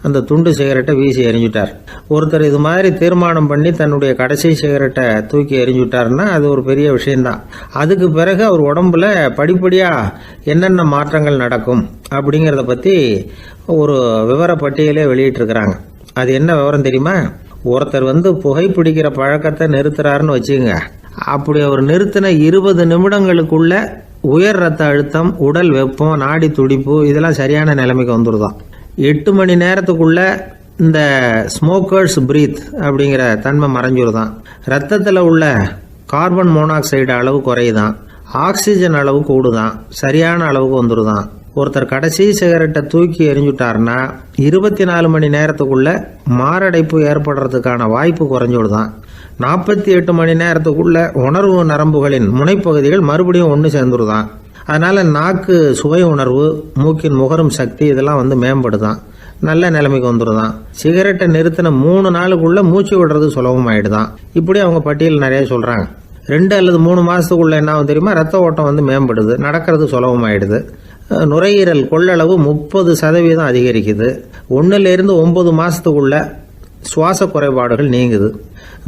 அந்த துண்டு சிகரெட்டை வீசி எறிஞ்சுட்டார். ஒருத்தர் இது மாதிரி தீர்மானம் பண்ணி தன்னுடைய கடைசி சிகரெட்டை தூக்கி எறிஞ்சுட்டாருன்னா அது ஒரு பெரிய விஷயம்தான். அதுக்கு பிறகு அவர் உடம்புல படிப்படியாக என்னென்ன மாற்றங்கள் நடக்கும் அப்படிங்கிறத பற்றி ஒரு விவர பட்டியலே வெளியிட்டிருக்கிறாங்க. அது என்ன விவரம் தெரியுமா? ஒருத்தர் புகைப்பிடிக்கிற பழக்கத்தை நிறுத்துறாருன்னு வச்சுக்கோங்க. அப்படி அவர் நிறுத்தின 20 நிமிடங்களுக்குள்ள உயர் ரத்த அழுத்தம், உடல் வெப்பம், நாடி துடிப்பு இதெல்லாம் சரியான நிலைமைக்கு வந்துடுதான். 8 மணி நேரத்துக்குள்ள இந்த ஸ்மோக்கர்ஸ் பிரீத் அப்படிங்கிற தன்மை மறைஞ்சிருதான். ரத்தத்தில் உள்ள கார்பன் மோனாக்சைடு அளவு குறையுதான், ஆக்சிஜன் அளவு கூடுதான், சரியான அளவுக்கு வந்துடுதான். ஒருத்தர் கடைசி சிகரெட்டை தூக்கி எறிஞ்சுட்டாருன்னா 24 மணி நேரத்துக்குள்ள மாரடைப்பு ஏற்படுறதுக்கான வாய்ப்பு குறைஞ்சுடுதான். 48 மணி நேரத்துக்குள்ள உணர்வு நரம்புகளின் முனைப்பகுதிகள் மறுபடியும் ஒன்று சேர்ந்துருதான். அதனால நாக்கு சுவை உணர்வு, மூக்கின் முகரும் சக்தி இதெல்லாம் மேம்படுதான், நல்ல நிலைமைக்கு வந்துடுதான். சிகரெட்டை நிறுத்தின 3 நாளுக்குள்ள மூச்சு விடுறது சுலபமாயிடுதான். இப்படி அவங்க பட்டியல் நிறைய சொல்றாங்க. 2 அல்லது 3 மாசத்துக்குள்ள என்ன ஆகும் தெரியுமா? ரத்த ஓட்டம் மேம்படுது, நடக்கிறது சுலபமாயிடுது. நுரையீரல் கொள்ளளவு 30% அதிகரிக்குது. 1லிருந்து 9 மாசத்துக்குள்ள சுவாச குறைபாடுகள் நீங்குது.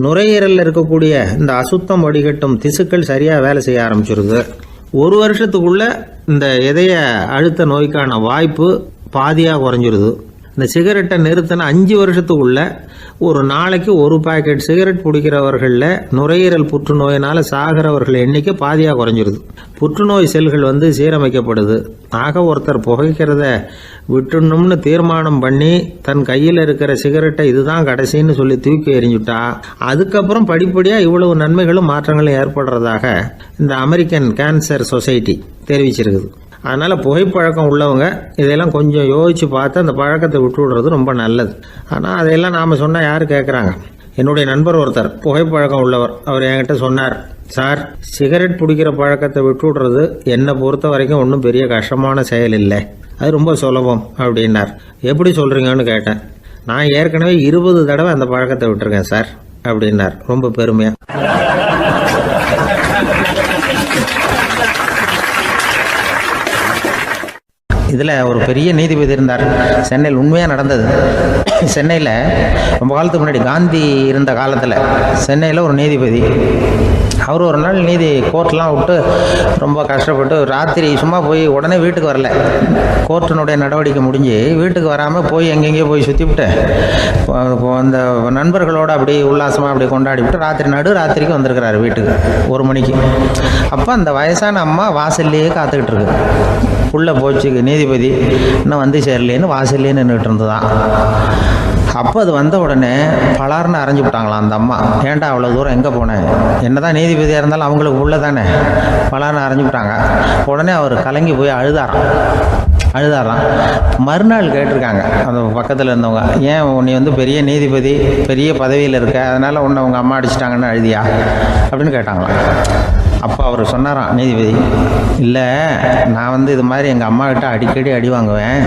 நுரையீரலில் இருக்கக்கூடிய இந்த அசுத்தம் வடிகட்டும் திசுக்கள் சரியா வேலை செய்ய ஆரம்பிச்சிருது. 1 வருஷத்துக்குள்ள இந்த இதய அழுத்த நோய்க்கான வாய்ப்பு பாதியாக குறைஞ்சிருது. இந்த சிகரெட்டை நிறுத்தின 5 வருஷத்துக்குள்ள ஒரு நாளைக்கு 1 பாக்கெட் சிகரெட் பிடிக்கிறவர்களில் நுரையீரல் புற்றுநோயினால் சாகிறவர்கள் எண்ணிக்கை பாதியாக குறைஞ்சிருது. புற்றுநோய் செல்கள் சீரமைக்கப்படுது. ஆக ஒருத்தர் புகைக்கிறத விட்டுணும்னு தீர்மானம் பண்ணி தன் கையில் இருக்கிற சிகரெட்டை இதுதான் கடைசின்னு சொல்லி தூக்கி எறிஞ்சுட்டா அதுக்கப்புறம் படிப்படியாக இவ்வளவு நன்மைகளும் மாற்றங்களும் ஏற்படுறதாக இந்த அமெரிக்கன் கேன்சர் சொசைட்டி தெரிவிச்சிருக்குது. அதனால புகைப்பழக்கம் உள்ளவங்க இதெல்லாம் கொஞ்சம் யோசிச்சு பார்த்து அந்த பழக்கத்தை விட்டு விடுறது ரொம்ப நல்லது. ஆனால் அதையெல்லாம் நாம சொன்னா யாரு கேட்குறாங்க? என்னுடைய நண்பர் ஒருத்தர் புகைப்பழக்கம் உள்ளவர். அவர் என்கிட்ட சொன்னார், சார், சிகரெட் பிடிக்கிற பழக்கத்தை விட்டு விடுறது என்னை பொறுத்த வரைக்கும் ஒன்றும் பெரிய கஷ்டமான செயல் இல்லை, அது ரொம்ப சுலபம் அப்படின்னார். எப்படி சொல்றீங்கன்னு கேட்டேன். நான் ஏற்கனவே 20 தடவை அந்த பழக்கத்தை விட்டுருக்கேன் சார் அப்படின்னார் ரொம்ப பெருமையா. இதில் ஒரு பெரிய நீதிபதி இருந்தார். சென்னையில் உண்மையாக நடந்தது. சென்னையில் ரொம்ப காலத்துக்கு முன்னாடி காந்தி இருந்த காலத்தில் சென்னையில் ஒரு நீதிபதி, அவர் ஒரு நாள் கோர்ட்லாம் விட்டு ரொம்ப கஷ்டப்பட்டு ராத்திரி சும்மா போய் உடனே வீட்டுக்கு வரல. கோர்ட்டினுடைய நடவடிக்கை முடிஞ்சு வீட்டுக்கு வராமல் போய் எங்கெங்கேயோ போய் சுற்றிவிட்டு அந்த நண்பர்களோடு அப்படி உல்லாசமாக அப்படி கொண்டாடி விட்டு ராத்திரிக்கு வந்திருக்கிறாரு வீட்டுக்கு 1 மணிக்கு. அப்போ அந்த வயசான அம்மா வாசல்லையே காத்துக்கிட்டு இருக்கு. உள்ளே போச்சு நீதிபதி, இன்னும் சேரலேன்னு வாசல்லே நின்றுட்டு இருந்ததான். அப்போ அது வந்த உடனே பலார்னு அரைஞ்சு விட்டாங்களாம் அந்த அம்மா. ஏன்டா அவ்வளோ தூரம் எங்கே போனேன்? என்னதான் நீதிபதியாக இருந்தாலும் அவங்களுக்கு உள்ள தானே, பலார்னு அரைஞ்சு விட்டாங்க. உடனே அவர் கலங்கி போய் அழுதாராம். மறுநாள் கேட்டிருக்காங்க அந்த பக்கத்தில் இருந்தவங்க, ஏன் நீ பெரிய நீதிபதி, பெரிய பதவியில் இருக்க, அதனால் உன்னை உங்கள் அம்மா அடிச்சிட்டாங்கன்னு அழுதியா அப்படின்னு கேட்டாங்களாம். அப்போ அவர் சொன்னாராம் நீதிபதி, இல்லை, நான் இது மாதிரி எங்கள் அம்மா கிட்ட அடிக்கடி அடி வாங்குவேன்.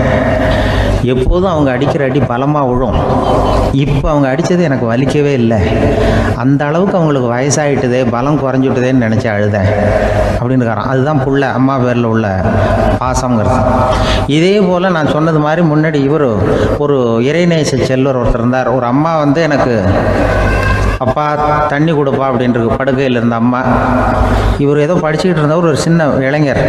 எப்போதும் அவங்க அடிக்கிற அடி பலமாக விழும். இப்போ அவங்க அடித்தது எனக்கு வலிக்கவே இல்லை. அந்த அளவுக்கு அவங்களுக்கு வயசாகிட்டுதே, பலம் குறைஞ்சிட்டுதேன்னு நினச்சி அழுதேன் அப்படின்னுக்காரான். அதுதான் புள்ள அம்மா பேரில் உள்ள பாசங்கிறது. இதே போல் நான் சொன்னது மாதிரி முன்னாடி இவர் ஒரு இறைநேச செல்வர் ஒருத்தர் இருந்தார். ஒரு அம்மா எனக்கு அப்பா தண்ணி கொடுப்பா அப்படின்ட்டு படுக்கையில் இருந்த அம்மா. இவர் ஏதோ படிச்சுக்கிட்டு இருந்தவர், ஒரு சின்ன இளைஞர்.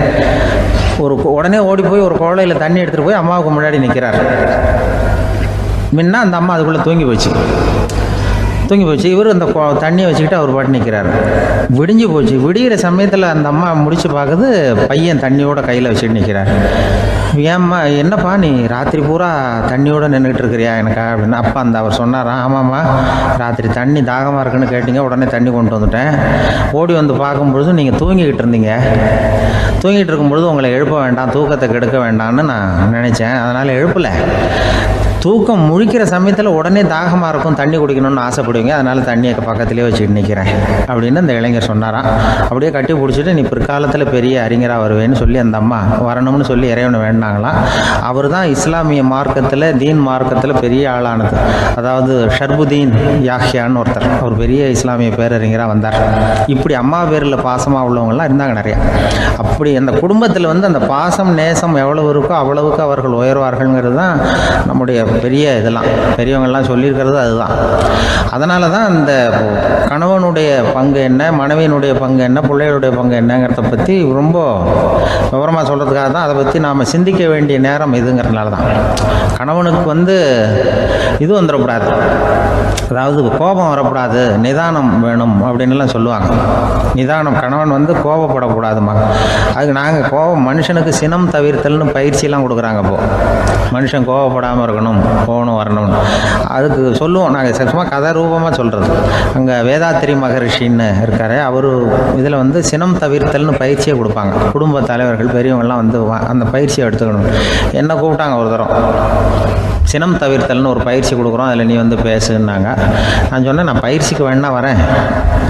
உடனே ஓடி போய் ஒரு குவளையில் தண்ணி எடுத்துகிட்டு போய் அம்மாவுக்கு முன்னாடி நிற்கிறார். முன்ன அந்த அம்மா அதுக்குள்ளே தூங்கி போச்சு. இவர் அந்த தண்ணியை வச்சுக்கிட்டு அவர் பாட்டு நிற்கிறார். விடிஞ்சு போச்சு. விடிகிற சமயத்தில் அந்த அம்மா முடிச்சு பார்க்குது, பையன் தண்ணியோட கையில் வச்சுட்டு நிற்கிறார். ஏம்மா, என்னப்பா நீ ராத்திரி பூரா தண்ணியோடு நின்றுட்டு இருக்கிறியா எனக்கா அப்படின்னு. அப்பா அவர் சொன்னாராம், ஆமாம்மா, ராத்திரி தண்ணி தாகமாக இருக்குன்னு கேட்டீங்க, உடனே தண்ணி கொண்டு வந்துட்டேன். ஓடி வந்து பார்க்கும்பொழுது நீங்கள் தூங்கிக்கிட்டு இருந்தீங்க. தூங்கிட்டு இருக்கும்பொழுது உங்களை எழுப்ப வேண்டாம், தூக்கத்தை கெடுக்க வேண்டாம்னு நான் நினச்சேன், அதனால் எழுப்பலை. தூக்கம் முழிக்கிற சமயத்தில் உடனே தாகமாக இருக்கும், தண்ணி குடிக்கணும்னு ஆசைப்படுவீங்க, அதனால் தண்ணியை பக்கத்துலேயே வச்சுட்டு நிற்கிறேன் அப்படின்னு அந்த இளைஞர் சொன்னாராம். அப்படியே கட்டி பிடிச்சிட்டு நீ பிற்காலத்தில் பெரிய அறிஞராக வருவேன்னு சொல்லி அந்த அம்மா வரணும்னு சொல்லி இறைவனை வேண்டாங்களாம். அவர் தான் இஸ்லாமிய மார்க்கத்தில், தீன் மார்க்கத்தில் பெரிய ஆளானது. அதாவது ஷர்புதீன் யாஹ்யான்னு ஒருத்தர், அவர் பெரிய இஸ்லாமிய பேரறிஞராக வந்தார். இப்படி அம்மா பேரில் பாசமாக உள்ளவங்கள்லாம் இருந்தாங்க நிறையா. அப்படி அந்த குடும்பத்தில் வந்து அந்த பாசம் நேசம் எவ்வளவு இருக்கோ அவ்வளவுக்கு அவர்கள் உயர்வார்கள்ங்கிறது தான் நம்முடைய பெரிய இதெல்லாம் பெரியவங்கள்லாம் சொல்லியிருக்கிறது அதுதான். அதனால தான் அந்த கணவனுடைய பங்கு என்ன, மனைவியினுடைய பங்கு என்ன, பிள்ளைகளுடைய பங்கு என்னங்கிறத பற்றி ரொம்ப விவரமாக சொல்கிறதுக்காக தான் அதை பற்றி நாம் சிந்திக்க வேண்டிய நேரம் இதுங்கிறதுனால தான். கணவனுக்கு வந்து இது வந்துடக்கூடாது, அதாவது கோபம் வரக்கூடாது, நிதானம் வேணும் அப்படின்னுலாம் சொல்லுவாங்க. நிதானம், கணவன் வந்து கோபப்படக்கூடாதுமா. அதுக்கு நாங்கள் மனுஷனுக்கு சினம் தவிர்த்தல்னு பயிற்சியெல்லாம் கொடுக்குறாங்க. இப்போது மனுஷன் கோபப்படாமல் இருக்கணும், போகணும் வரணும்னு அதுக்கு சொல்லுவோம் நாங்கள். சும்மா கதை ரூபமாக சொல்கிறது. அங்கே வேதாத்திரி மகரிஷின்னு இருக்கார், அவர் இதில் வந்து சினம் தவிர்த்தல்னு பயிற்சியை கொடுப்பாங்க. குடும்ப தலைவர்கள் பெரியவங்கள்லாம் வந்து அந்த பயிற்சியை எடுத்துக்கணும். என்ன கூப்பிட்டாங்க ஒரு தரம், சினம் தவிர்த்தல்னு ஒரு பயிற்சி கொடுக்குறோம், அதில் நீ வந்து பேசுன்னாங்க. நான் சொன்னேன், நான் பயிற்சிக்கு வேணா வரேன்,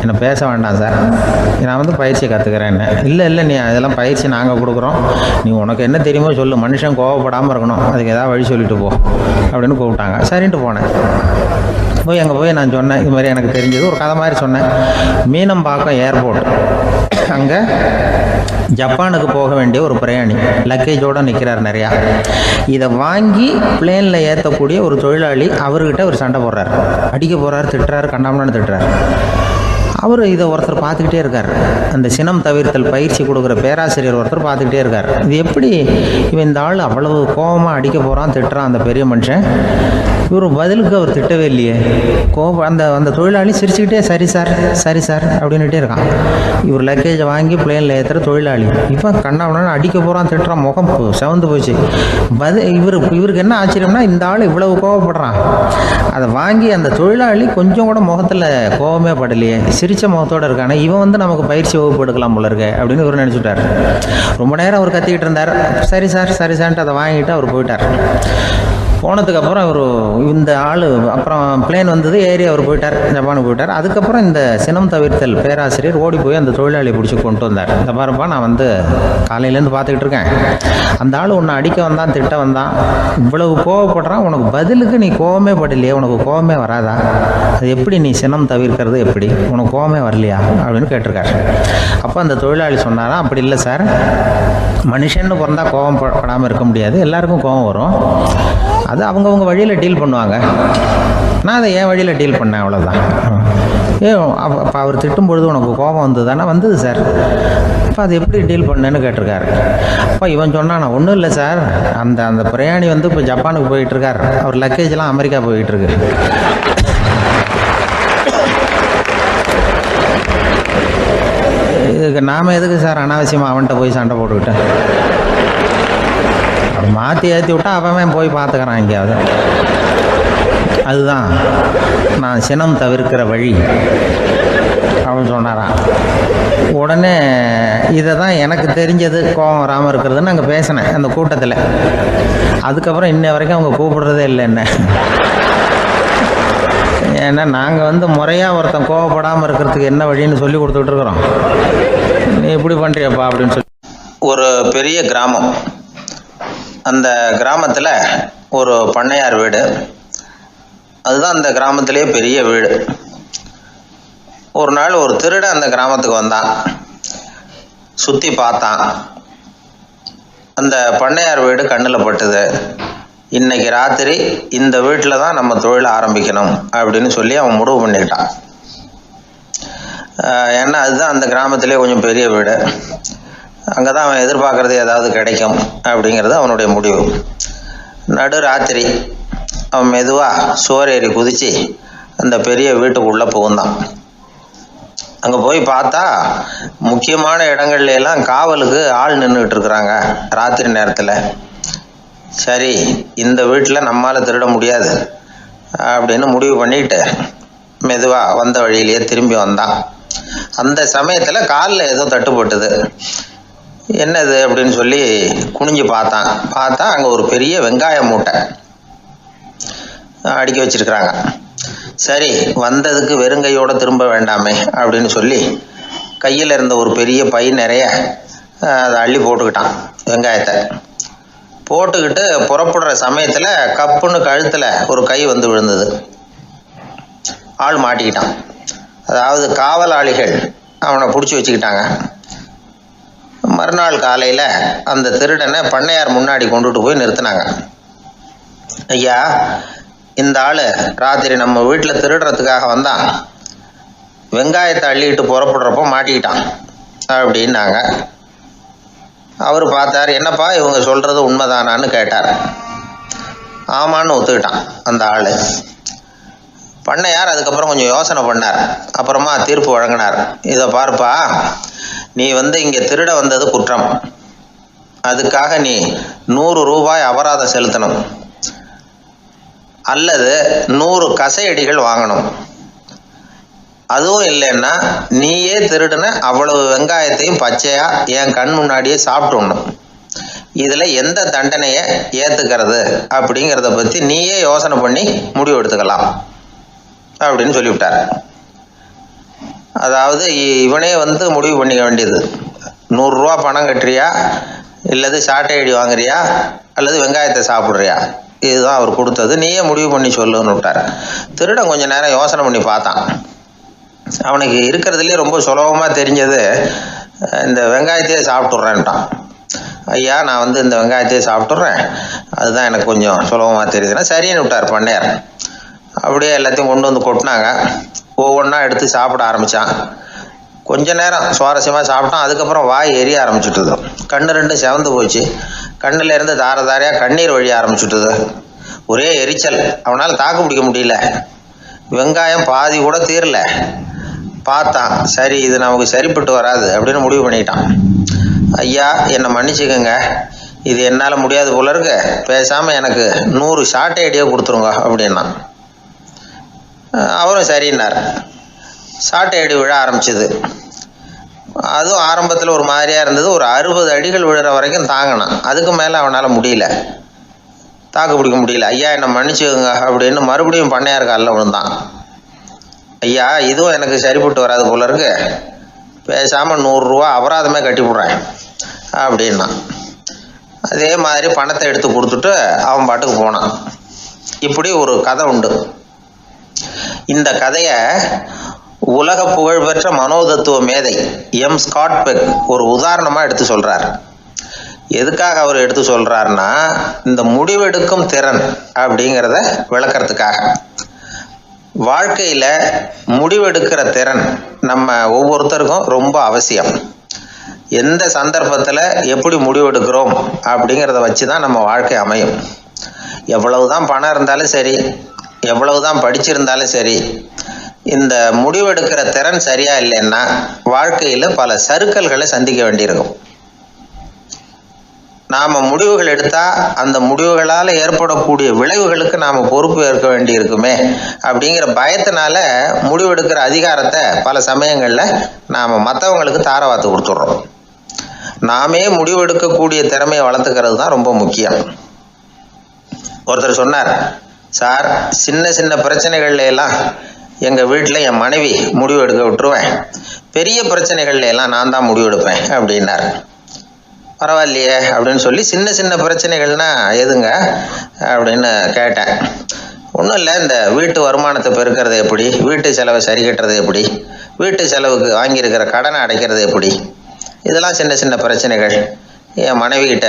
என்னை பேச வேண்டாம் சார், நான் வந்து பயிற்சி கற்றுக்கிறேன்னு. இல்லை நீ அதெல்லாம் பயிற்சி நாங்கள் கொடுக்குறோம், நீ உனக்கு என்ன தெரியுமோ சொல்லு, மனுஷன் கோவப்படாமல் இருக்கணும், அதுக்கு ஏதாவது வழி சொல்லிட்டு போ அப்படின்னு கூப்பிட்டாங்க. சரின்ட்டு போனேன். போய் அங்கே போய் நான் சொன்னேன், இது மாதிரி எனக்கு தெரிஞ்சது ஒரு கதை மாதிரி சொன்னேன். மீனம்பாக்கம் ஏர்போர்ட், அங்கே ஜப்பானுக்கு போக வேண்டிய ஒரு பிரயாணி லக்கேஜோடு நிற்கிறார் நிறையா. இதை வாங்கி பிளேனில் ஏற்றக்கூடிய ஒரு தொழிலாளி அவர்கிட்ட ஒரு சண்டை போடுறார், அடிக்க போகிறார், திட்டுறாரு, கண்டாமலான்னு திட்டுறாரு. அவர் இதை ஒருத்தர் பார்த்துக்கிட்டே இருக்கார். அந்த சினம் தவிர்த்தல் பயிற்சி கொடுக்குற பேராசிரியர் ஒருத்தர் பார்த்துக்கிட்டே இருக்கார். இது எப்படி இவன் இந்த ஆள் அவ்வளவு கோபமாக அடிக்க போகிறான், திட்டுறான் அந்த பெரிய மனுஷன், இவர் பதிலுக்கு அவர் திட்டவே இல்லையே. அந்த தொழிலாளி சிரிச்சுக்கிட்டே சரி சார் அப்படின்னுட்டே இருக்கான். இவர் லக்கேஜை வாங்கி பிளேனில் ஏற்றுற தொழிலாளி இப்போ கண்ணாவனா அடிக்க போகிறான், திட்டுறான், முகம் செவந்து போச்சு. இவருக்கு என்ன ஆச்சரியம்னா, இந்த ஆள் இவ்வளவு கோவப்படுறான், அதை வாங்கி அந்த தொழிலாளி கொஞ்சம் கூட முகத்தில் கோபமே படலையே, சிரிச்ச முகத்தோடு இருக்கானே, இவன் வந்து நமக்கு பயிற்சி வகுப்பு எடுக்கலாம் போல இருக்கு அப்படின்னு இவர் நினச்சிட்டார். ரொம்ப நேரம் அவர் கத்திக்கிட்டு இருந்தார். சரி சார்ன்ட்டு அதை வாங்கிட்டு அவர் போயிட்டார். போனதுக்கப்புறம் அவர் இந்த ஆள் அப்புறம் பிளேன் வந்தது, ஏறி அவர் போயிட்டார், ஜப்பானுக்கு போயிட்டார். அதுக்கப்புறம் இந்த சினம் தவிர்த்தல் பேராசிரியர் ஓடி போய் அந்த தொழிலாளியை பிடிச்சி கொண்டு வந்தார். இந்த பாருப்பா, நான் வந்து காலையிலேருந்து பார்த்துக்கிட்டு இருக்கேன், அந்த ஆள் உன்னை அடிக்க வந்தான், திட்ட வந்தான், இவ்வளவு கோவப்படுறான், உனக்கு பதிலுக்கு நீ கோவமே படலையே, உனக்கு கோவமே வராதா, அது எப்படி நீ சினம் தவிர்க்கிறது, எப்படி உனக்கு கோவமே வரலையா அப்படின்னு கேட்டிருக்காரு. அப்போ அந்த தொழிலாளி சொன்னாராம், அப்படி இல்லை சார், மனுஷன்னு பிறந்தா கோவம் படாமல் இருக்க முடியாது, எல்லாருக்கும் கோவம் வரும், அது அவங்கவுங்க வழியில் டீல் பண்ணுவாங்க, நான் அதை என் வழியில் டீல் பண்ணேன், அவ்வளோதான். அப்போ அவர் திட்டும் பொழுது உனக்கு கோபம் வந்தது தானே? வந்தது சார். அப்போ அது எப்படி டீல் பண்ணேன்னு கேட்டிருக்காரு. அப்போ இவன் சொன்னான், நான் ஒன்றும் இல்லை சார், அந்த பிரயாணி வந்து இப்போ ஜப்பானுக்கு போயிட்டுருக்கார், அவர் லக்கேஜெலாம் அமெரிக்கா போயிட்டுருக்கு, இதுக்கு நாம் எதுக்கு சார் அனாவசியமாக அவன்கிட்ட போய் சண்டை போட்டுக்கிட்டேன், மாற்றி ஏற்றி விட்டா அவன் போய் பார்த்துக்கிறான் எங்கேயாவது. அதுதான் நான் சினம் தவிர்க்கிற வழி அப்படின்னு சொன்னாரான். உடனே இதை தான் எனக்கு தெரிஞ்சது கோபம் வராமல் இருக்கிறதுன்னு அங்கே பேசினேன் அந்த கூட்டத்தில். அதுக்கப்புறம் இன்ன வரைக்கும் அவங்க கூப்பிடுறதே இல்லை என்ன. ஏன்னா நாங்கள் வந்து முறையாக ஒருத்தன் கோவப்படாமல் இருக்கிறதுக்கு என்ன வழின்னு சொல்லி கொடுத்துக்கிட்டு இருக்கிறோம், நீ இப்படி பண்ணுறியப்பா அப்படின்னு சொல்லி. ஒரு பெரிய கிராமம், அந்த கிராமத்தில் ஒரு பண்ணையார் வீடு, அதுதான் அந்த கிராமத்திலேயே பெரிய வீடு. ஒரு நாள் ஒரு திருடன் அந்த கிராமத்துக்கு வந்தான், சுற்றி பார்த்தான், அந்த பண்ணையார் வீடு கண்ணில் பட்டுது. இன்னைக்கு ராத்திரி இந்த வீட்டில் தான் நம்ம தொழில் ஆரம்பிக்கணும் அப்படின்னு சொல்லி அவன் முடிவு பண்ணிக்கிட்டான். ஏன்னா அதுதான் அந்த கிராமத்திலே கொஞ்சம் பெரிய வீடு, அங்கே தான் அவன் எதிர்பார்க்குறது ஏதாவது கிடைக்கும் அப்படிங்கிறது அவனுடைய முடிவு. நடு ராத்திரி அவன் மெதுவாக சுவர் ஏறி குதித்து அந்த பெரிய வீட்டுக்குள்ளே புகுந்தான். அங்கே போய் பார்த்தா முக்கியமான இடங்கள்ல எல்லாம் காவலுக்கு ஆள் நின்றுக்கிட்டு இருக்கிறாங்க ராத்திரி நேரத்தில். சரி, இந்த வீட்டில் நம்மால் திருட முடியாது அப்படின்னு முடிவு பண்ணிட்டு மெதுவாக வந்த வழியிலேயே திரும்பி வந்தான். அந்த சமயத்தில் காலில் ஏதோ தட்டுப்பட்டுது. என்னது அப்படின்னு சொல்லி குனிஞ்சு பார்த்தா அங்கே ஒரு பெரிய வெங்காய மூட்டை. அடுக்கி வச்சிருக்கிறாங்க. சரி, வந்ததுக்கு வெறுங்கையோடு திரும்ப வேண்டாமே அப்படின்னு சொல்லி கையில் இருந்த ஒரு பெரிய பை நிறைய அதை அள்ளி போட்டுக்கிட்டான். வெங்காயத்தை போட்டுக்கிட்டு புறப்படுற சமயத்தில் கப்புன்னு கழுத்தில் ஒரு கை வந்து விழுந்தது. ஆள் மாட்டிக்கிட்டான். அதாவது காவலாளிகள் அவனை பிடிச்சி வச்சுக்கிட்டாங்க. மறுநாள் காலையில் அந்த திருடனை பண்ணையார் முன்னாடி கொண்டுட்டு போய் நிறுத்தினாங்க. ஐயா, இந்த ஆள் ராத்திரி நம்ம வீட்டில் திருடுறதுக்காக வந்தான், வெங்காயத்தை அள்ளிட்டு புறப்படுறப்போ மாட்டிக்கிட்டான் அப்படின்னாங்க. அவர் பார்த்தார். என்னப்பா இவங்க சொல்கிறது உண்மைதானான்னு கேட்டார். ஆமான்னு ஒத்துக்கிட்டான் அந்த ஆள். பண்ணையார் அதுக்கப்புறம் கொஞ்சம் யோசனை பண்ணார். அப்புறமா தீர்ப்பு வழங்கினார். இதை பார்ப்பா, நீ இங்கே திருட வந்தது குற்றம். அதுக்காக நீ 100 ரூபாய் அபராதம் செலுத்தணும், அல்லது 100 கசையடிகள் வாங்கணும். அதுவும் இல்லைன்னா நீயே திருடுன அவ்வளவு வெங்காயத்தையும் பச்சையா என் கண் முன்னாடியே சாப்பிட்டுடணும். இதில் எந்த தண்டனையை ஏற்றுக்கிறது அப்படிங்கிறத பற்றி நீயே யோசனை பண்ணி முடிவு எடுத்துக்கலாம் அப்படின்னு சொல்லிவிட்டார். அதாவது இவனே முடிவு பண்ணிக்க வேண்டியது, 100 ரூபா பணம் கட்டுறியா, இல்லது சாட்டை அடி வாங்குறியா, அல்லது வெங்காயத்தை சாப்பிட்றியா, இதுதான் அவர் கொடுத்தது, நீயே முடிவு பண்ணி சொல்லுன்னு விட்டார். திருடன் கொஞ்சம் நேரம் யோசனை பண்ணி பார்த்தான். அவனுக்கு இருக்கிறதுலே ரொம்ப சுலபமாக தெரிஞ்சது இந்த வெங்காயத்தையே சாப்பிட்டுட்றேன்ட்டான். ஐயா, நான் இந்த வெங்காயத்தையே சாப்பிட்டுட்றேன், அதுதான் எனக்கு கொஞ்சம் சுலபமாக தெரியுதுன்னா சரின்னு விட்டார் பண்ணையார். அப்படியே எல்லாத்தையும் கொண்டு வந்து கொட்டினாங்க. ஒவ்வொன்றா எடுத்து சாப்பிட ஆரம்பித்தான். கொஞ்ச நேரம் சுவாரஸ்யமாக சாப்பிட்டான். அதுக்கப்புறம் வாய் எரிய ஆரம்பிச்சுட்டுது. கண்ணு ரெண்டும் செவந்து போச்சு. கண்ணில் இருந்து தார தாரையாக கண்ணீர் வழிய ஆரம்பிச்சுட்டுது. ஒரே எரிச்சல். அவனால் தாக்கு பிடிக்க முடியல. வெங்காயம் பாதி கூட தீரல. பார்த்தான், சரி இது நமக்கு சரிப்பட்டு வராது அப்படின்னு முடிவு பண்ணிட்டான். ஐயா, என்னை மன்னிச்சுக்கோங்க, இது என்னால் முடியாது போல இருக்கு, பேசாமல் எனக்கு 100 சாட்டை அடியாக கொடுத்துருங்க அப்படின்னா. அவரும் சரின்னார். சாட்டை அடி விழ ஆரம்பிச்சிது. அதுவும் ஆரம்பத்தில் ஒரு மாதிரியாக இருந்தது. ஒரு 60 அடிகள் விழுற வரைக்கும் தாங்கினான். அதுக்கு மேலே அவனால் முடியல, தாக்கு பிடிக்க முடியல. ஐயா, என்னை மன்னிச்சுக்கோங்க அப்படின்னு மறுபடியும் பண்ணையார் காலில் விழுந்தான். ஐயா, இதுவும் எனக்கு சரிப்பட்டு வராது போல இருக்கு, பேசாமல் 100 ரூபா அபராதமே கட்டிவிடுறேன் அப்படின்னா. அதே மாதிரி பணத்தை எடுத்து கொடுத்துட்டு அவன் பாட்டுக்கு போனான். இப்படி ஒரு கதை உண்டு. இந்த கதையை உலக புகழ்பெற்ற மனோதத்துவ மேதை எம் ஸ்காட் பெக் ஒரு உதாரணமாக எடுத்து சொல்கிறார். எதுக்காக அவர் எடுத்து சொல்கிறாருன்னா, இந்த முடிவெடுக்கும் திறன் அப்படிங்கிறத விளக்கிறதுக்காக. வாழ்க்கையில் முடிவெடுக்கிற திறன் நம்ம ஒவ்வொருத்தருக்கும் ரொம்ப அவசியம். எந்த சந்தர்ப்பத்தில் எப்படி முடிவெடுக்கிறோம் அப்படிங்கிறத வச்சு தான் நம்ம வாழ்க்கை அமையும். எவ்வளவு தான் பணம் இருந்தாலும் சரி, எவ்வளவு தான் படிச்சிருந்தாலும் சரி, இந்த முடிவெடுக்கிற திறன் சரியா இல்லைன்னா வாழ்க்கையில் பல சறுக்கல்களை சந்திக்க வேண்டியிருக்கும். நாம் முடிவுகள் எடுத்தால் அந்த முடிவுகளால் ஏற்படக்கூடிய விளைவுகளுக்கு நாம் பொறுப்பு ஏற்க வேண்டியிருக்குமே அப்படிங்கிற பயத்தினால முடிவெடுக்கிற அதிகாரத்தை பல சமயங்களில் நாம் மற்றவங்களுக்கு தாரவாத்து கொடுத்துட்றோம். நாமே முடிவெடுக்கக்கூடிய திறமையை வளர்த்துக்கிறது தான் ரொம்ப முக்கியம். ஒருத்தர் சொன்னார், சார், சின்ன சின்ன பிரச்சனைகள்ல எல்லாம் எங்கள் வீட்டில் என் மனைவி முடிவு எடுக்க விட்டுருவேன், பெரிய பிரச்சனைகள்ல எல்லாம் நான் தான் முடிவெடுப்பேன் அப்படின்னார். பரவாயில்லையே அப்படின்னு சொல்லி சின்ன சின்ன பிரச்சனைகள்னா எதுங்க அப்படின்னு கேட்டேன். ஒன்றும் இல்லை, இந்த வீட்டு வருமானத்தை பெருக்கிறது எப்படி, வீட்டு செலவை சரி கட்டுறது எப்படி, வீட்டு செலவுக்கு வாங்கியிருக்கிற கடனை அடைக்கிறது எப்படி, இதெல்லாம் சின்ன சின்ன பிரச்சனைகள். என் மனைவி கிட்ட